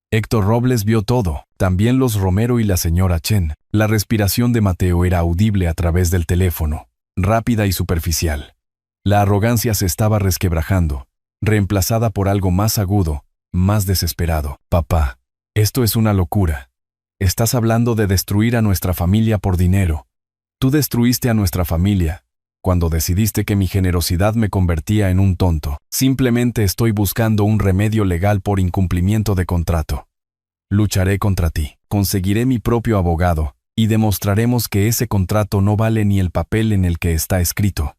Héctor Robles vio todo, también los Romero y la señora Chen. La respiración de Mateo era audible a través del teléfono, rápida y superficial. La arrogancia se estaba resquebrajando, reemplazada por algo más agudo, más desesperado. Papá, esto es una locura. Estás hablando de destruir a nuestra familia por dinero. Tú destruiste a nuestra familia cuando decidiste que mi generosidad me convertía en un tonto. Simplemente estoy buscando un remedio legal por incumplimiento de contrato. Lucharé contra ti. Conseguiré mi propio abogado y demostraremos que ese contrato no vale ni el papel en el que está escrito.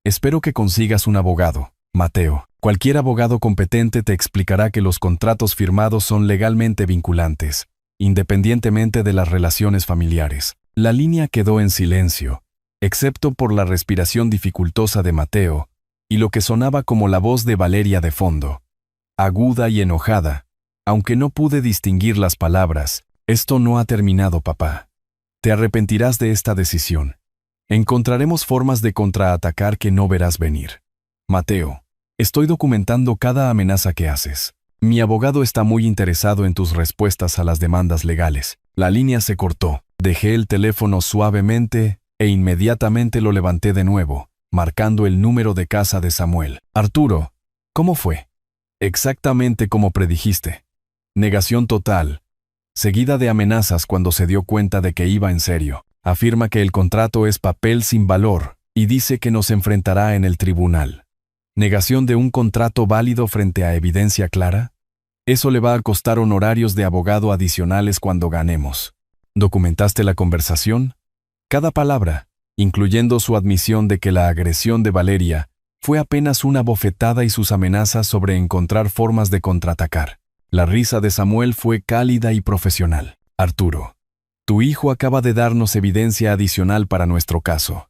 Espero que consigas un abogado, Mateo. Cualquier abogado competente te explicará que los contratos firmados son legalmente vinculantes, independientemente de las relaciones familiares. La línea quedó en silencio, excepto por la respiración dificultosa de Mateo y lo que sonaba como la voz de Valeria de fondo, aguda y enojada, aunque no pude distinguir las palabras. Esto no ha terminado, papá. Te arrepentirás de esta decisión. Encontraremos formas de contraatacar que no verás venir. Mateo, estoy documentando cada amenaza que haces. Mi abogado está muy interesado en tus respuestas a las demandas legales. La línea se cortó. Dejé el teléfono suavemente e inmediatamente lo levanté de nuevo, marcando el número de casa de Samuel. Arturo, ¿cómo fue? Exactamente como predijiste. Negación total, seguida de amenazas cuando se dio cuenta de que iba en serio. Afirma que el contrato es papel sin valor y dice que nos enfrentará en el tribunal. ¿Negación de un contrato válido frente a evidencia clara? Eso le va a costar honorarios de abogado adicionales cuando ganemos. ¿Documentaste la conversación? Cada palabra, incluyendo su admisión de que la agresión de Valeria fue apenas una bofetada y sus amenazas sobre encontrar formas de contraatacar. La risa de Samuel fue cálida y profesional. Arturo, tu hijo acaba de darnos evidencia adicional para nuestro caso.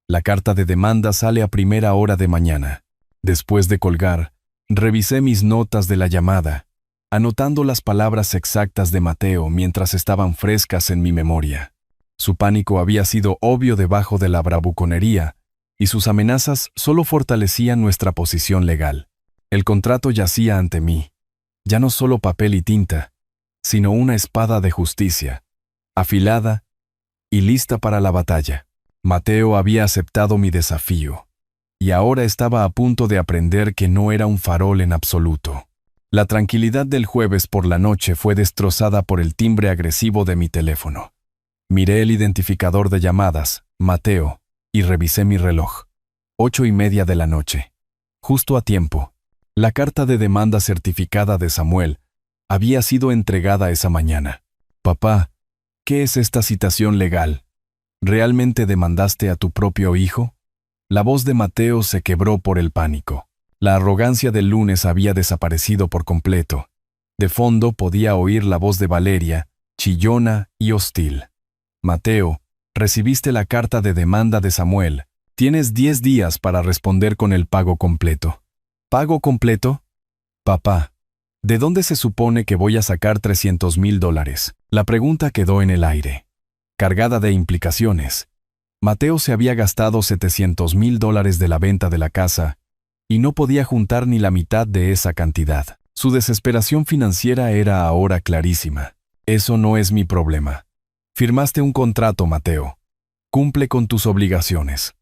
La carta de demanda sale a primera hora de mañana. Después de colgar, revisé mis notas de la llamada, anotando las palabras exactas de Mateo mientras estaban frescas en mi memoria. Su pánico había sido obvio debajo de la bravuconería, y sus amenazas solo fortalecían nuestra posición legal. El contrato yacía ante mí, ya no solo papel y tinta, sino una espada de justicia, afilada y lista para la batalla. Mateo había aceptado mi desafío, y ahora estaba a punto de aprender que no era un farol en absoluto. La tranquilidad del jueves por la noche fue destrozada por el timbre agresivo de mi teléfono. Miré el identificador de llamadas, Mateo, y revisé mi reloj. 8:30 de la noche. Justo a tiempo. La carta de demanda certificada de Samuel había sido entregada esa mañana. Papá, ¿qué es esta citación legal? ¿Realmente demandaste a tu propio hijo? La voz de Mateo se quebró por el pánico. La arrogancia del lunes había desaparecido por completo. De fondo podía oír la voz de Valeria, chillona y hostil. Mateo, recibiste la carta de demanda de Samuel. Tienes 10 días para responder con el pago completo. ¿Pago completo? Papá, ¿de dónde se supone que voy a sacar $300,000? La pregunta quedó en el aire, cargada de implicaciones. Mateo se había gastado $700,000 de la venta de la casa y no podía juntar ni la mitad de esa cantidad. Su desesperación financiera era ahora clarísima. Eso no es mi problema. Firmaste un contrato, Mateo. Cumple con tus obligaciones.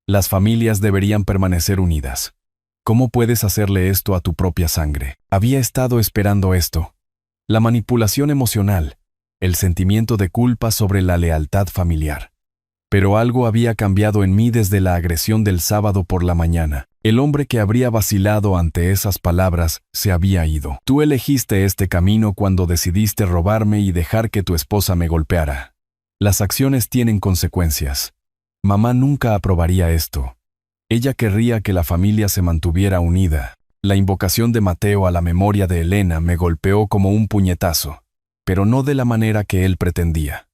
Las familias deberían permanecer unidas. ¿Cómo puedes hacerle esto a tu propia sangre? Había estado esperando esto. La manipulación emocional, el sentimiento de culpa sobre la lealtad familiar. Pero algo había cambiado en mí desde la agresión del sábado por la mañana. El hombre que habría vacilado ante esas palabras se había ido. Tú elegiste este camino cuando decidiste robarme y dejar que tu esposa me golpeara. Las acciones tienen consecuencias. Mamá nunca aprobaría esto. Ella querría que la familia se mantuviera unida. La invocación de Mateo a la memoria de Elena me golpeó como un puñetazo, pero no de la manera que él pretendía.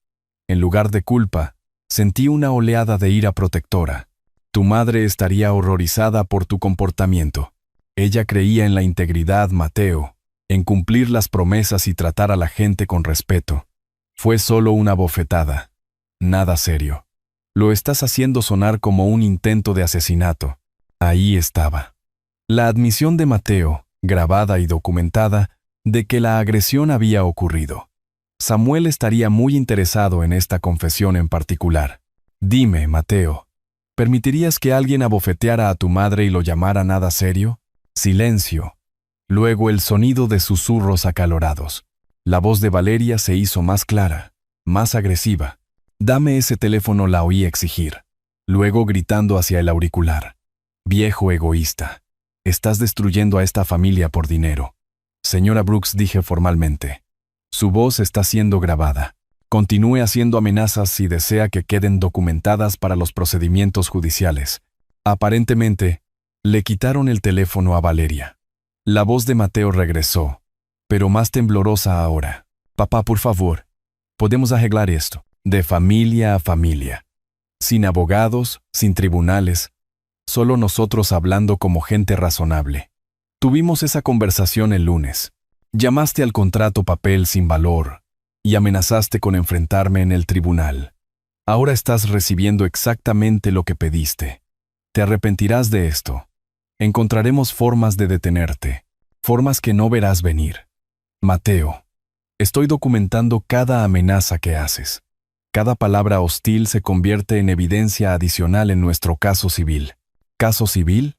En lugar de culpa, sentí una oleada de ira protectora. Tu madre estaría horrorizada por tu comportamiento. Ella creía en la integridad, Mateo, en cumplir las promesas y tratar a la gente con respeto. Fue solo una bofetada. Nada serio. Lo estás haciendo sonar como un intento de asesinato. Ahí estaba. La admisión de Mateo, grabada y documentada, de que la agresión había ocurrido. Samuel estaría muy interesado en esta confesión en particular. Dime, Mateo, ¿permitirías que alguien abofeteara a tu madre y lo llamara nada serio? Silencio. Luego el sonido de susurros acalorados. La voz de Valeria se hizo más clara, más agresiva. Dame ese teléfono, la oí exigir. Luego gritando hacia el auricular. Viejo egoísta. Estás destruyendo a esta familia por dinero. Señora Brooks, dije formalmente. Su voz está siendo grabada. Continúe haciendo amenazas si desea que queden documentadas para los procedimientos judiciales. Aparentemente, le quitaron el teléfono a Valeria. La voz de Mateo regresó, pero más temblorosa ahora. Papá, por favor, podemos arreglar esto. De familia a familia. Sin abogados, sin tribunales. Solo nosotros hablando como gente razonable. Tuvimos esa conversación el lunes. Llamaste al contrato papel sin valor y amenazaste con enfrentarme en el tribunal. Ahora estás recibiendo exactamente lo que pediste. Te arrepentirás de esto. Encontraremos formas de detenerte, formas que no verás venir. Mateo, estoy documentando cada amenaza que haces. Cada palabra hostil se convierte en evidencia adicional en nuestro caso civil. ¿Caso civil?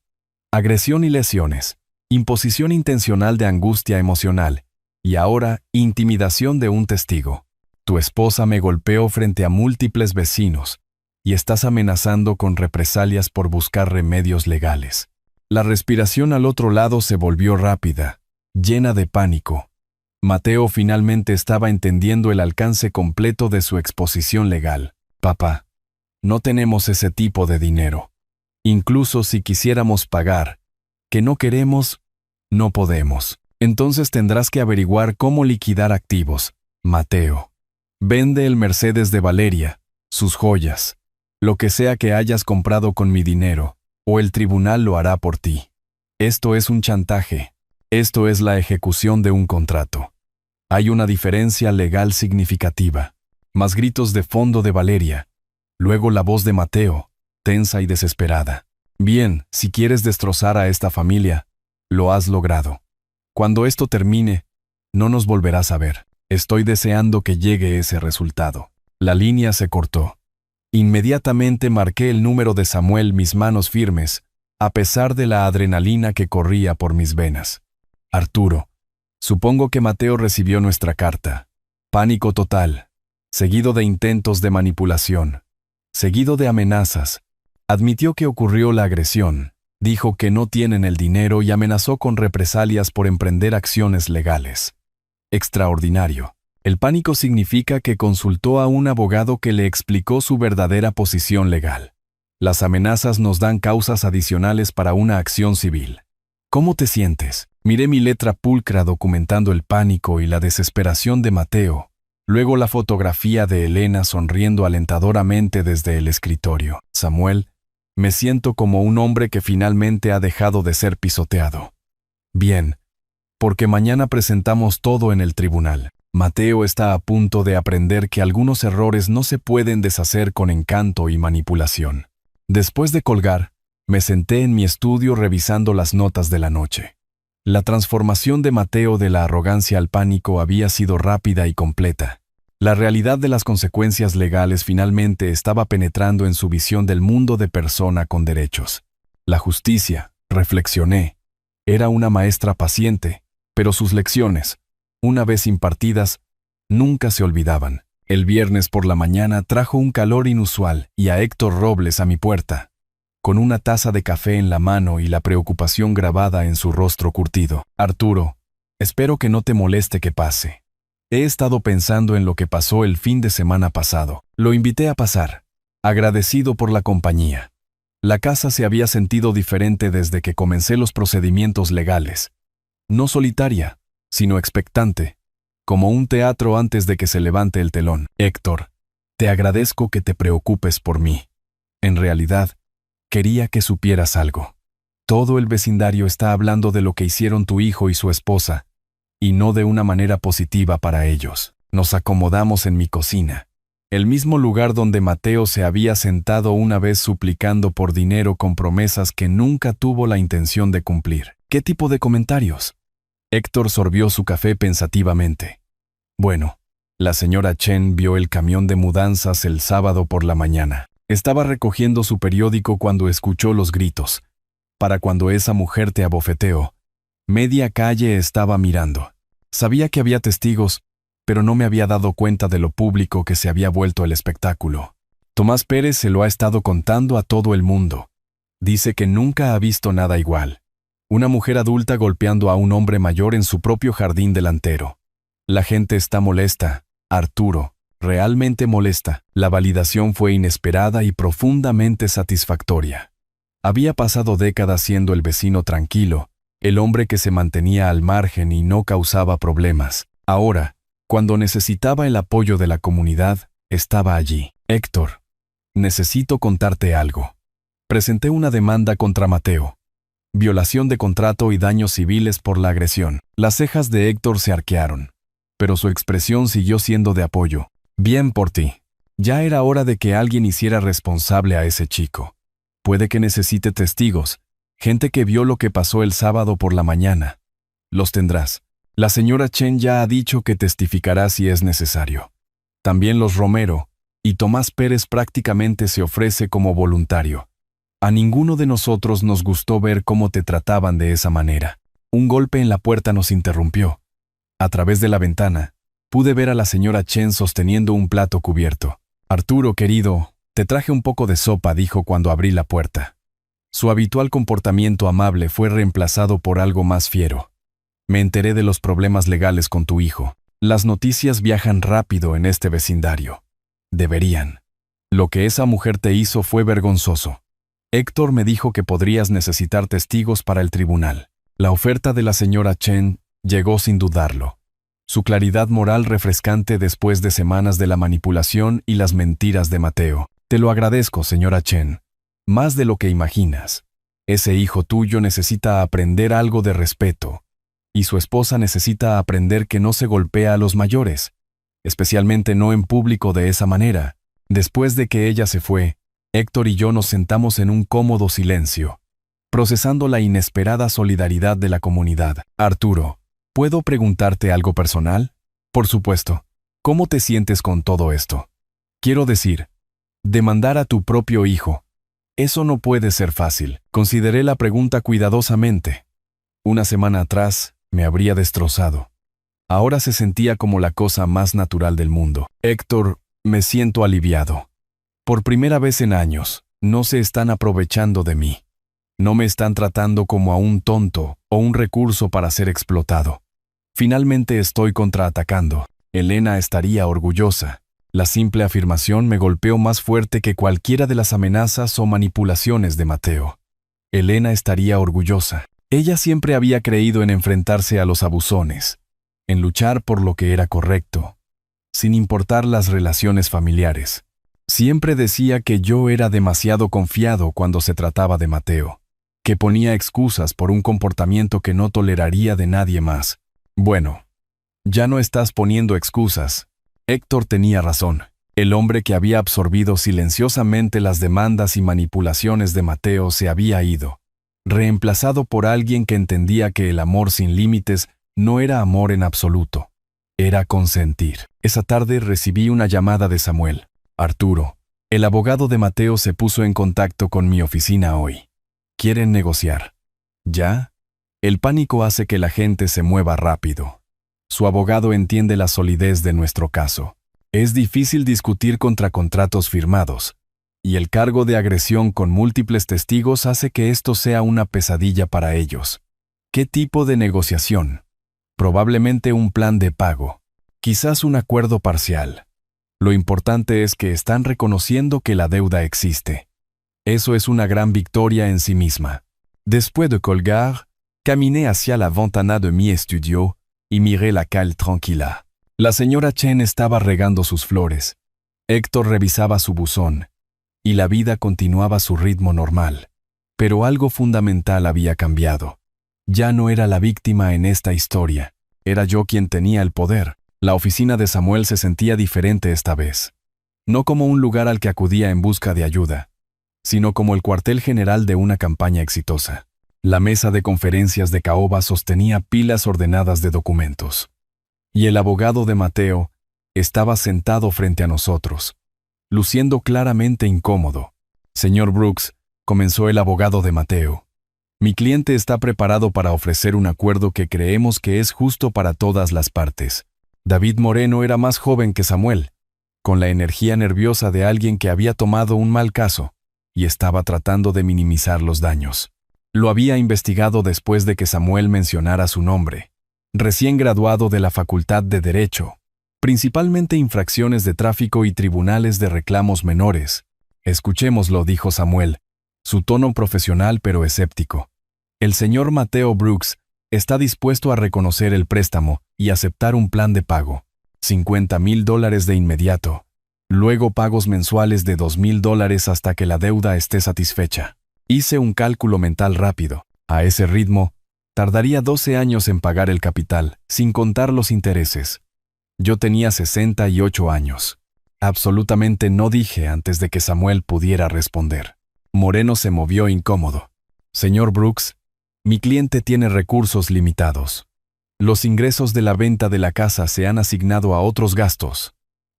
Agresión y lesiones, imposición intencional de angustia emocional, y ahora intimidación de un testigo. Tu esposa me golpeó frente a múltiples vecinos, y estás amenazando con represalias por buscar remedios legales. La respiración al otro lado se volvió rápida, llena de pánico. Mateo finalmente estaba entendiendo el alcance completo de su exposición legal. Papá, no tenemos ese tipo de dinero. Incluso si quisiéramos pagar, que no queremos, no podemos. Entonces tendrás que averiguar cómo liquidar activos, Mateo. Vende el Mercedes de Valeria, sus joyas, lo que sea que hayas comprado con mi dinero, o el tribunal lo hará por ti. Esto es un chantaje. Esto es la ejecución de un contrato. Hay una diferencia legal significativa. Más gritos de fondo de Valeria. Luego la voz de Mateo, tensa y desesperada. Bien, si quieres destrozar a esta familia, lo has logrado. Cuando esto termine, no nos volverás a ver. Estoy deseando que llegue ese resultado. La línea se cortó. Inmediatamente marqué el número de Samuel, mis manos firmes, a pesar de la adrenalina que corría por mis venas. Arturo, supongo que Mateo recibió nuestra carta. Pánico total, seguido de intentos de manipulación, seguido de amenazas. Admitió que ocurrió la agresión, Dijo que no tienen el dinero y amenazó con represalias por emprender acciones legales. Extraordinario. El pánico significa que consultó a un abogado que le explicó su verdadera posición legal. Las amenazas nos dan causas adicionales para una acción civil. ¿Cómo te sientes? Miré mi letra pulcra documentando el pánico y la desesperación de Mateo, luego la fotografía de Elena sonriendo alentadoramente desde el escritorio. Samuel, me siento como un hombre que finalmente ha dejado de ser pisoteado. Bien, porque mañana presentamos todo en el tribunal. Mateo está a punto de aprender que algunos errores no se pueden deshacer con encanto y manipulación. Después de colgar, me senté en mi estudio revisando las notas de la noche. La transformación de Mateo de la arrogancia al pánico había sido rápida y completa. La realidad de las consecuencias legales finalmente estaba penetrando en su visión del mundo de persona con derechos. La justicia, reflexioné, era una maestra paciente, pero sus lecciones, una vez impartidas, nunca se olvidaban. El viernes por la mañana trajo un calor inusual y a Héctor Robles a mi puerta, con una taza de café en la mano y la preocupación grabada en su rostro curtido. Arturo, espero que no te moleste que pase. He estado pensando en lo que pasó el fin de semana pasado. Lo invité a pasar, agradecido por la compañía. La casa se había sentido diferente desde que comencé los procedimientos legales. No solitaria, sino expectante, como un teatro antes de que se levante el telón. Héctor, te agradezco que te preocupes por mí. En realidad, quería que supieras algo. Todo el vecindario está hablando de lo que hicieron tu hijo y su esposa, y no de una manera positiva para ellos. Nos acomodamos en mi cocina, el mismo lugar donde Mateo se había sentado una vez suplicando por dinero con promesas que nunca tuvo la intención de cumplir. ¿Qué tipo de comentarios? Héctor sorbió su café pensativamente. Bueno, la señora Chen vio el camión de mudanzas el sábado por la mañana. Estaba recogiendo su periódico cuando escuchó los gritos. Para cuando esa mujer te abofeteó, media calle estaba mirando. Sabía que había testigos, pero no me había dado cuenta de lo público que se había vuelto el espectáculo. Tomás Pérez se lo ha estado contando a todo el mundo. Dice que nunca ha visto nada igual. Una mujer adulta golpeando a un hombre mayor en su propio jardín delantero. La gente está molesta, Arturo, realmente molesta. La validación fue inesperada y profundamente satisfactoria. Había pasado décadas siendo el vecino tranquilo, el hombre que se mantenía al margen y no causaba problemas. Ahora, cuando necesitaba el apoyo de la comunidad, estaba allí. Héctor, necesito contarte algo. Presenté una demanda contra Mateo. Violación de contrato y daños civiles por la agresión. Las cejas de Héctor se arquearon, pero su expresión siguió siendo de apoyo. Bien por ti. Ya era hora de que alguien hiciera responsable a ese chico. Puede que necesite testigos, gente que vio lo que pasó el sábado por la mañana. Los tendrás. La señora Chen ya ha dicho que testificará si es necesario. También los Romero, y Tomás Pérez prácticamente se ofrece como voluntario. A ninguno de nosotros nos gustó ver cómo te trataban de esa manera. Un golpe en la puerta nos interrumpió. A través de la ventana, pude ver a la señora Chen sosteniendo un plato cubierto. Arturo, querido, te traje un poco de sopa, dijo cuando abrí la puerta. Su habitual comportamiento amable fue reemplazado por algo más fiero. Me enteré de los problemas legales con tu hijo. Las noticias viajan rápido en este vecindario. Deberían. Lo que esa mujer te hizo fue vergonzoso. Héctor me dijo que podrías necesitar testigos para el tribunal. La oferta de la señora Chen llegó sin dudarlo. Su claridad moral refrescante después de semanas de la manipulación y las mentiras de Mateo. Te lo agradezco, señora Chen. Más de lo que imaginas. Ese hijo tuyo necesita aprender algo de respeto. Y su esposa necesita aprender que no se golpea a los mayores, especialmente no en público de esa manera. Después de que ella se fue, Héctor y yo nos sentamos en un cómodo silencio, procesando la inesperada solidaridad de la comunidad. Arturo, ¿puedo preguntarte algo personal? Por supuesto. ¿Cómo te sientes con todo esto? Quiero decir, demandar a tu propio hijo. Eso no puede ser fácil. Consideré la pregunta cuidadosamente. Una semana atrás, me habría destrozado. Ahora se sentía como la cosa más natural del mundo. Héctor, me siento aliviado. Por primera vez en años, no se están aprovechando de mí. No me están tratando como a un tonto o un recurso para ser explotado. Finalmente estoy contraatacando. Elena estaría orgullosa. La simple afirmación me golpeó más fuerte que cualquiera de las amenazas o manipulaciones de Mateo. Elena estaría orgullosa. Ella siempre había creído en enfrentarse a los abusones, en luchar por lo que era correcto, sin importar las relaciones familiares. Siempre decía que yo era demasiado confiado cuando se trataba de Mateo, que ponía excusas por un comportamiento que no toleraría de nadie más. Bueno, ya no estás poniendo excusas. Héctor tenía razón. El hombre que había absorbido silenciosamente las demandas y manipulaciones de Mateo se había ido, reemplazado por alguien que entendía que el amor sin límites no era amor en absoluto. Era consentir. Esa tarde recibí una llamada de Samuel. Arturo, el abogado de Mateo se puso en contacto con mi oficina hoy. Quieren negociar. ¿Ya? El pánico hace que la gente se mueva rápido. Su abogado entiende la solidez de nuestro caso. Es difícil discutir contra contratos firmados, y el cargo de agresión con múltiples testigos hace que esto sea una pesadilla para ellos. ¿Qué tipo de negociación? Probablemente un plan de pago. Quizás un acuerdo parcial. Lo importante es que están reconociendo que la deuda existe. Eso es una gran victoria en sí misma. Después de colgar, caminé hacia la ventana de mi estudio y miré la calle tranquila. La señora Chen estaba regando sus flores. Héctor revisaba su buzón, y la vida continuaba su ritmo normal. Pero algo fundamental había cambiado. Ya no era la víctima en esta historia. Era yo quien tenía el poder. La oficina de Samuel se sentía diferente esta vez. No como un lugar al que acudía en busca de ayuda, sino como el cuartel general de una campaña exitosa. La mesa de conferencias de caoba sostenía pilas ordenadas de documentos. Y el abogado de Mateo estaba sentado frente a nosotros, luciendo claramente incómodo. Señor Brooks, comenzó el abogado de Mateo. Mi cliente está preparado para ofrecer un acuerdo que creemos que es justo para todas las partes. David Moreno era más joven que Samuel, con la energía nerviosa de alguien que había tomado un mal caso y estaba tratando de minimizar los daños. Lo había investigado después de que Samuel mencionara su nombre. Recién graduado de la Facultad de Derecho, principalmente infracciones de tráfico y tribunales de reclamos menores. Escuchémoslo, dijo Samuel, su tono profesional pero escéptico. El señor Mateo Brooks está dispuesto a reconocer el préstamo y aceptar un plan de pago. $50,000 de inmediato. Luego pagos mensuales de $2,000 hasta que la deuda esté satisfecha. Hice un cálculo mental rápido. A ese ritmo, tardaría 12 años en pagar el capital, sin contar los intereses. Yo tenía 68 años. Absolutamente no dije antes de que Samuel pudiera responder. Moreno se movió incómodo. Señor Brooks, mi cliente tiene recursos limitados. Los ingresos de la venta de la casa se han asignado a otros gastos.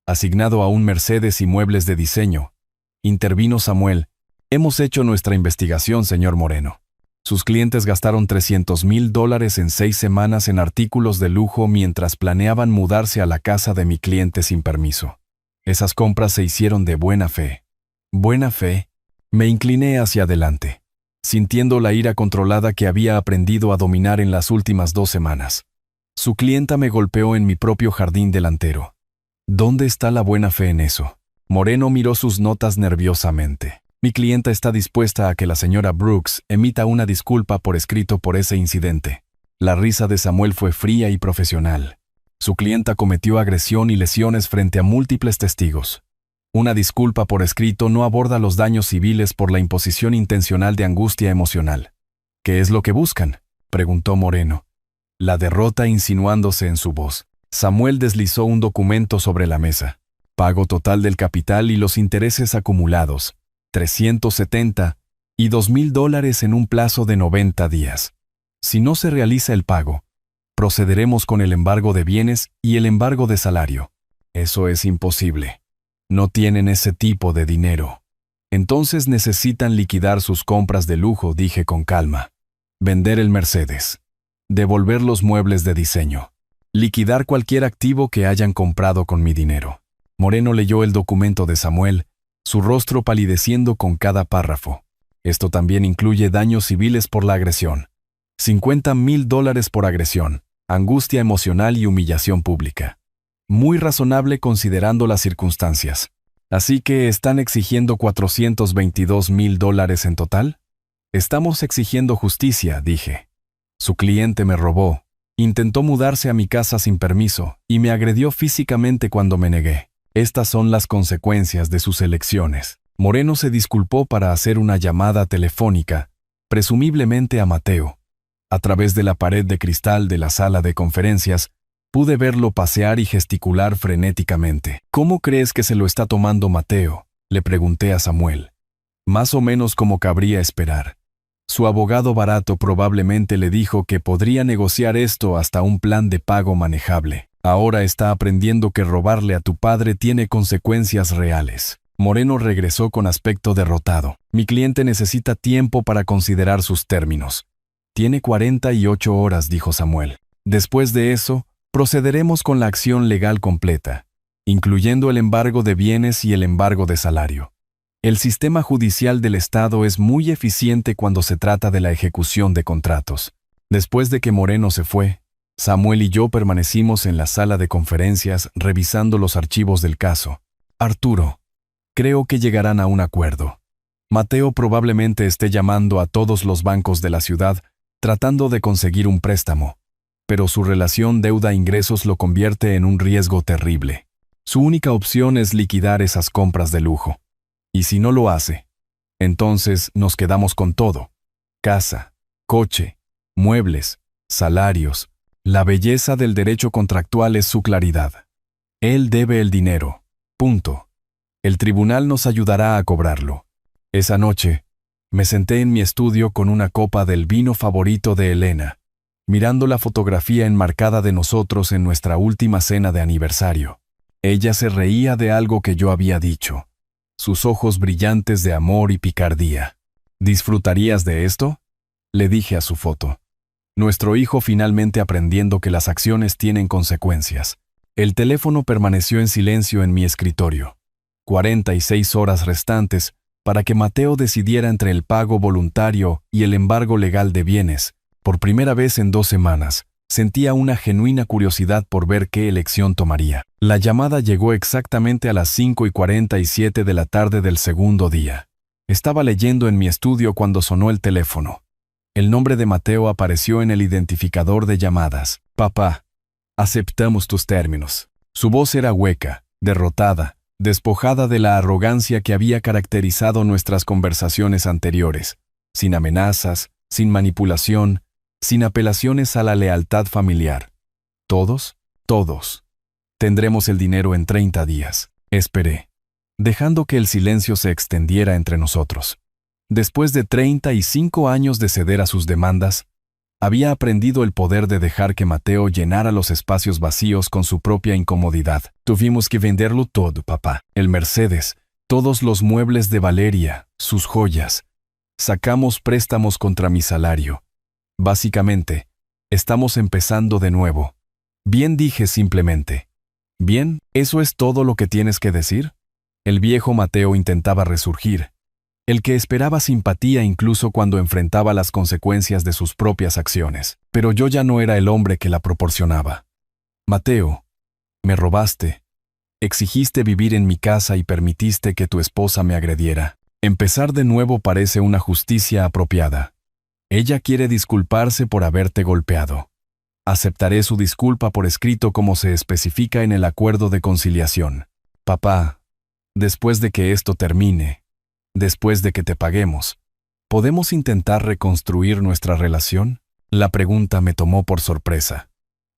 Asignado a un Mercedes y muebles de diseño. Intervino Samuel. Hemos hecho nuestra investigación, señor Moreno. Sus clientes gastaron $300,000 en 6 semanas en artículos de lujo mientras planeaban mudarse a la casa de mi cliente sin permiso. Esas compras se hicieron de buena fe. ¿Buena fe? Me incliné hacia adelante, sintiendo la ira controlada que había aprendido a dominar en las últimas 2 semanas. Su clienta me golpeó en mi propio jardín delantero. ¿Dónde está la buena fe en eso? Moreno miró sus notas nerviosamente. Mi clienta está dispuesta a que la señora Brooks emita una disculpa por escrito por ese incidente. La risa de Samuel fue fría y profesional. Su clienta cometió agresión y lesiones frente a múltiples testigos. Una disculpa por escrito no aborda los daños civiles por la imposición intencional de angustia emocional. ¿Qué es lo que buscan?, preguntó Moreno, la derrota insinuándose en su voz. Samuel deslizó un documento sobre la mesa. Pago total del capital y los intereses acumulados. 370 y $2,000 en un plazo de 90 días. Si no se realiza el pago, procederemos con el embargo de bienes y el embargo de salario. Eso es imposible. No tienen ese tipo de dinero. Entonces necesitan liquidar sus compras de lujo, dije con calma. Vender el Mercedes. Devolver los muebles de diseño. Liquidar cualquier activo que hayan comprado con mi dinero. Moreno leyó el documento de Samuel, su rostro palideciendo con cada párrafo. Esto también incluye daños civiles por la agresión. $50,000 por agresión, angustia emocional y humillación pública. Muy razonable considerando las circunstancias. Así que, ¿están exigiendo $422,000 en total? Estamos exigiendo justicia, dije. Su cliente me robó, intentó mudarse a mi casa sin permiso y me agredió físicamente cuando me negué. Estas son las consecuencias de sus elecciones. Moreno se disculpó para hacer una llamada telefónica, presumiblemente a Mateo. A través de la pared de cristal de la sala de conferencias, pude verlo pasear y gesticular frenéticamente. ¿Cómo crees que se lo está tomando Mateo?, le pregunté a Samuel. Más o menos como cabría esperar. Su abogado barato probablemente le dijo que podría negociar esto hasta un plan de pago manejable. Ahora está aprendiendo que robarle a tu padre tiene consecuencias reales. Moreno regresó con aspecto derrotado. Mi cliente necesita tiempo para considerar sus términos. Tiene 48 horas, dijo Samuel. Después de eso, procederemos con la acción legal completa, incluyendo el embargo de bienes y el embargo de salario. El sistema judicial del Estado es muy eficiente cuando se trata de la ejecución de contratos. Después de que Moreno se fue, Samuel y yo permanecimos en la sala de conferencias revisando los archivos del caso. Arturo, creo que llegarán a un acuerdo. Mateo probablemente esté llamando a todos los bancos de la ciudad tratando de conseguir un préstamo, pero su relación deuda-ingresos lo convierte en un riesgo terrible. Su única opción es liquidar esas compras de lujo. Y si no lo hace, entonces nos quedamos con todo: casa, coche, muebles, salarios. La belleza del derecho contractual es su claridad. Él debe el dinero. Punto. El tribunal nos ayudará a cobrarlo. Esa noche, me senté en mi estudio con una copa del vino favorito de Elena, mirando la fotografía enmarcada de nosotros en nuestra última cena de aniversario. Ella se reía de algo que yo había dicho, sus ojos brillantes de amor y picardía. ¿Disfrutarías de esto?, le dije a su foto. Nuestro hijo finalmente aprendiendo que las acciones tienen consecuencias. El teléfono permaneció en silencio en mi escritorio. 46 horas restantes para que Mateo decidiera entre el pago voluntario y el embargo legal de bienes. Por primera vez en 2 semanas, sentía una genuina curiosidad por ver qué elección tomaría. La llamada llegó exactamente a las 5:47 de la tarde del segundo día. Estaba leyendo en mi estudio cuando sonó el teléfono. El nombre de Mateo apareció en el identificador de llamadas. Papá, aceptamos tus términos. Su voz era hueca, derrotada, despojada de la arrogancia que había caracterizado nuestras conversaciones anteriores, sin amenazas, sin manipulación, sin apelaciones a la lealtad familiar. Todos. Tendremos el dinero en 30 días. Esperé, dejando que el silencio se extendiera entre nosotros. Después de 35 años de ceder a sus demandas, había aprendido el poder de dejar que Mateo llenara los espacios vacíos con su propia incomodidad. Tuvimos que venderlo todo, papá. El Mercedes, todos los muebles de Valeria, sus joyas. Sacamos préstamos contra mi salario. Básicamente, estamos empezando de nuevo. Bien, dije simplemente. Bien, ¿eso es todo lo que tienes que decir? El viejo Mateo intentaba resurgir. El que esperaba simpatía incluso cuando enfrentaba las consecuencias de sus propias acciones. Pero yo ya no era el hombre que la proporcionaba. Mateo, me robaste. Exigiste vivir en mi casa y permitiste que tu esposa me agrediera. Empezar de nuevo parece una justicia apropiada. Ella quiere disculparse por haberte golpeado. Aceptaré su disculpa por escrito como se especifica en el acuerdo de conciliación. Papá, después de que esto termine, después de que te paguemos, ¿podemos intentar reconstruir nuestra relación? La pregunta me tomó por sorpresa.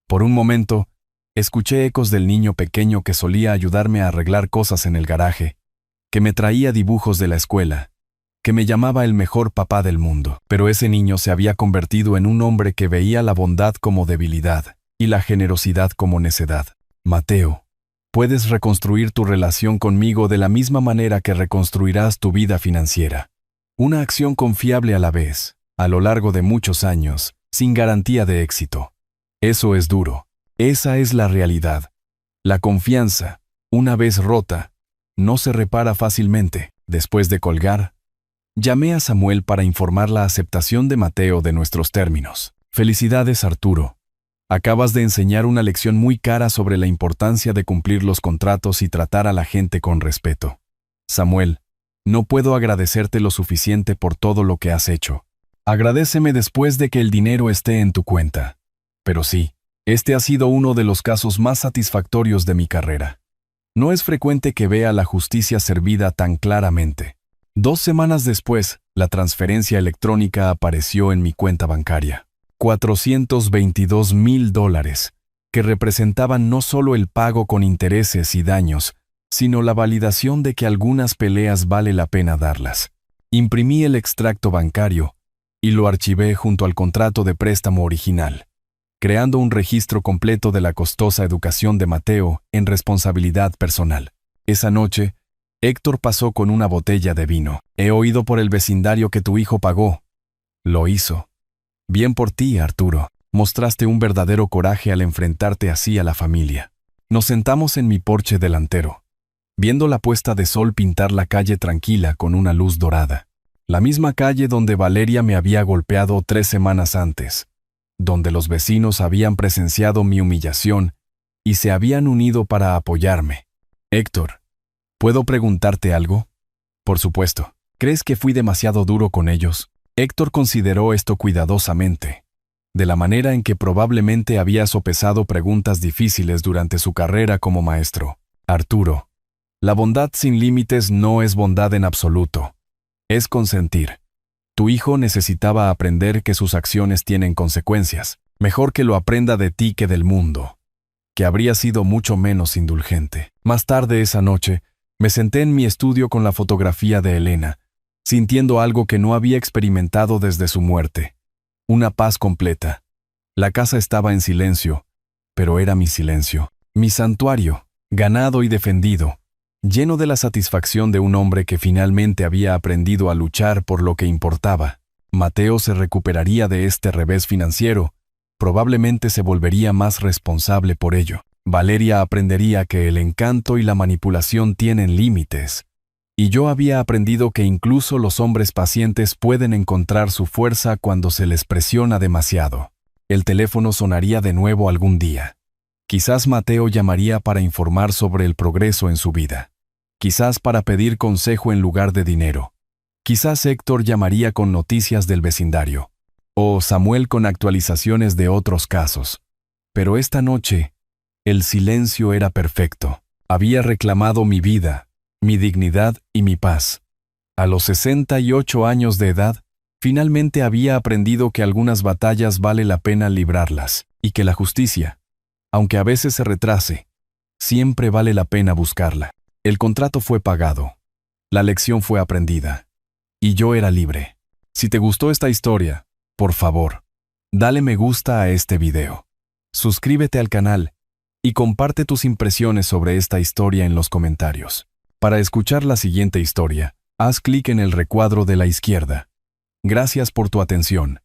Por un momento, escuché ecos del niño pequeño que solía ayudarme a arreglar cosas en el garaje, que me traía dibujos de la escuela, que me llamaba el mejor papá del mundo. Pero ese niño se había convertido en un hombre que veía la bondad como debilidad y la generosidad como necedad. Mateo, puedes reconstruir tu relación conmigo de la misma manera que reconstruirás tu vida financiera. Una acción confiable a la vez, a lo largo de muchos años, sin garantía de éxito. Eso es duro. Esa es la realidad. La confianza, una vez rota, no se repara fácilmente. Después de colgar, Llamé a Samuel para informar la aceptación de Mateo de nuestros términos. Felicidades, Arturo. Acabas de enseñar una lección muy cara sobre la importancia de cumplir los contratos y tratar a la gente con respeto. Samuel, no puedo agradecerte lo suficiente por todo lo que has hecho. Agradéceme después de que el dinero esté en tu cuenta. Pero sí, este ha sido uno de los casos más satisfactorios de mi carrera. No es frecuente que vea la justicia servida tan claramente. 2 semanas después, la transferencia electrónica apareció en mi cuenta bancaria. $422,000, que representaban no solo el pago con intereses y daños, sino la validación de que algunas peleas vale la pena darlas. Imprimí el extracto bancario y lo archivé junto al contrato de préstamo original, creando un registro completo de la costosa educación de Mateo en responsabilidad personal. Esa noche, Héctor pasó con una botella de vino. He oído por el vecindario que tu hijo pagó. Lo hizo. Bien por ti, Arturo. Mostraste un verdadero coraje al enfrentarte así a la familia. Nos sentamos en mi porche delantero, viendo la puesta de sol pintar la calle tranquila con una luz dorada. La misma calle donde Valeria me había golpeado 3 semanas antes, donde los vecinos habían presenciado mi humillación y se habían unido para apoyarme. Héctor, ¿puedo preguntarte algo? Por supuesto. ¿Crees que fui demasiado duro con ellos? Héctor consideró esto cuidadosamente, de la manera en que probablemente había sopesado preguntas difíciles durante su carrera como maestro. Arturo, la bondad sin límites no es bondad en absoluto. Es consentir. Tu hijo necesitaba aprender que sus acciones tienen consecuencias. Mejor que lo aprenda de ti que del mundo, que habría sido mucho menos indulgente. Más tarde esa noche, me senté en mi estudio con la fotografía de Elena, sintiendo algo que no había experimentado desde su muerte. Una paz completa. La casa estaba en silencio, pero era mi silencio. Mi santuario, ganado y defendido, lleno de la satisfacción de un hombre que finalmente había aprendido a luchar por lo que importaba. Mateo se recuperaría de este revés financiero, probablemente se volvería más responsable por ello. Valeria aprendería que el encanto y la manipulación tienen límites, y yo había aprendido que incluso los hombres pacientes pueden encontrar su fuerza cuando se les presiona demasiado. El teléfono sonaría de nuevo algún día. Quizás Mateo llamaría para informar sobre el progreso en su vida. Quizás para pedir consejo en lugar de dinero. Quizás Héctor llamaría con noticias del vecindario. O Samuel con actualizaciones de otros casos. Pero esta noche, el silencio era perfecto. Había reclamado mi vida, mi dignidad y mi paz. A los 68 años de edad, finalmente había aprendido que algunas batallas vale la pena librarlas, y que la justicia, aunque a veces se retrase, siempre vale la pena buscarla. El contrato fue pagado, la lección fue aprendida, y yo era libre. Si te gustó esta historia, por favor, dale me gusta a este video. Suscríbete al canal y comparte tus impresiones sobre esta historia en los comentarios. Para escuchar la siguiente historia, haz clic en el recuadro de la izquierda. Gracias por tu atención.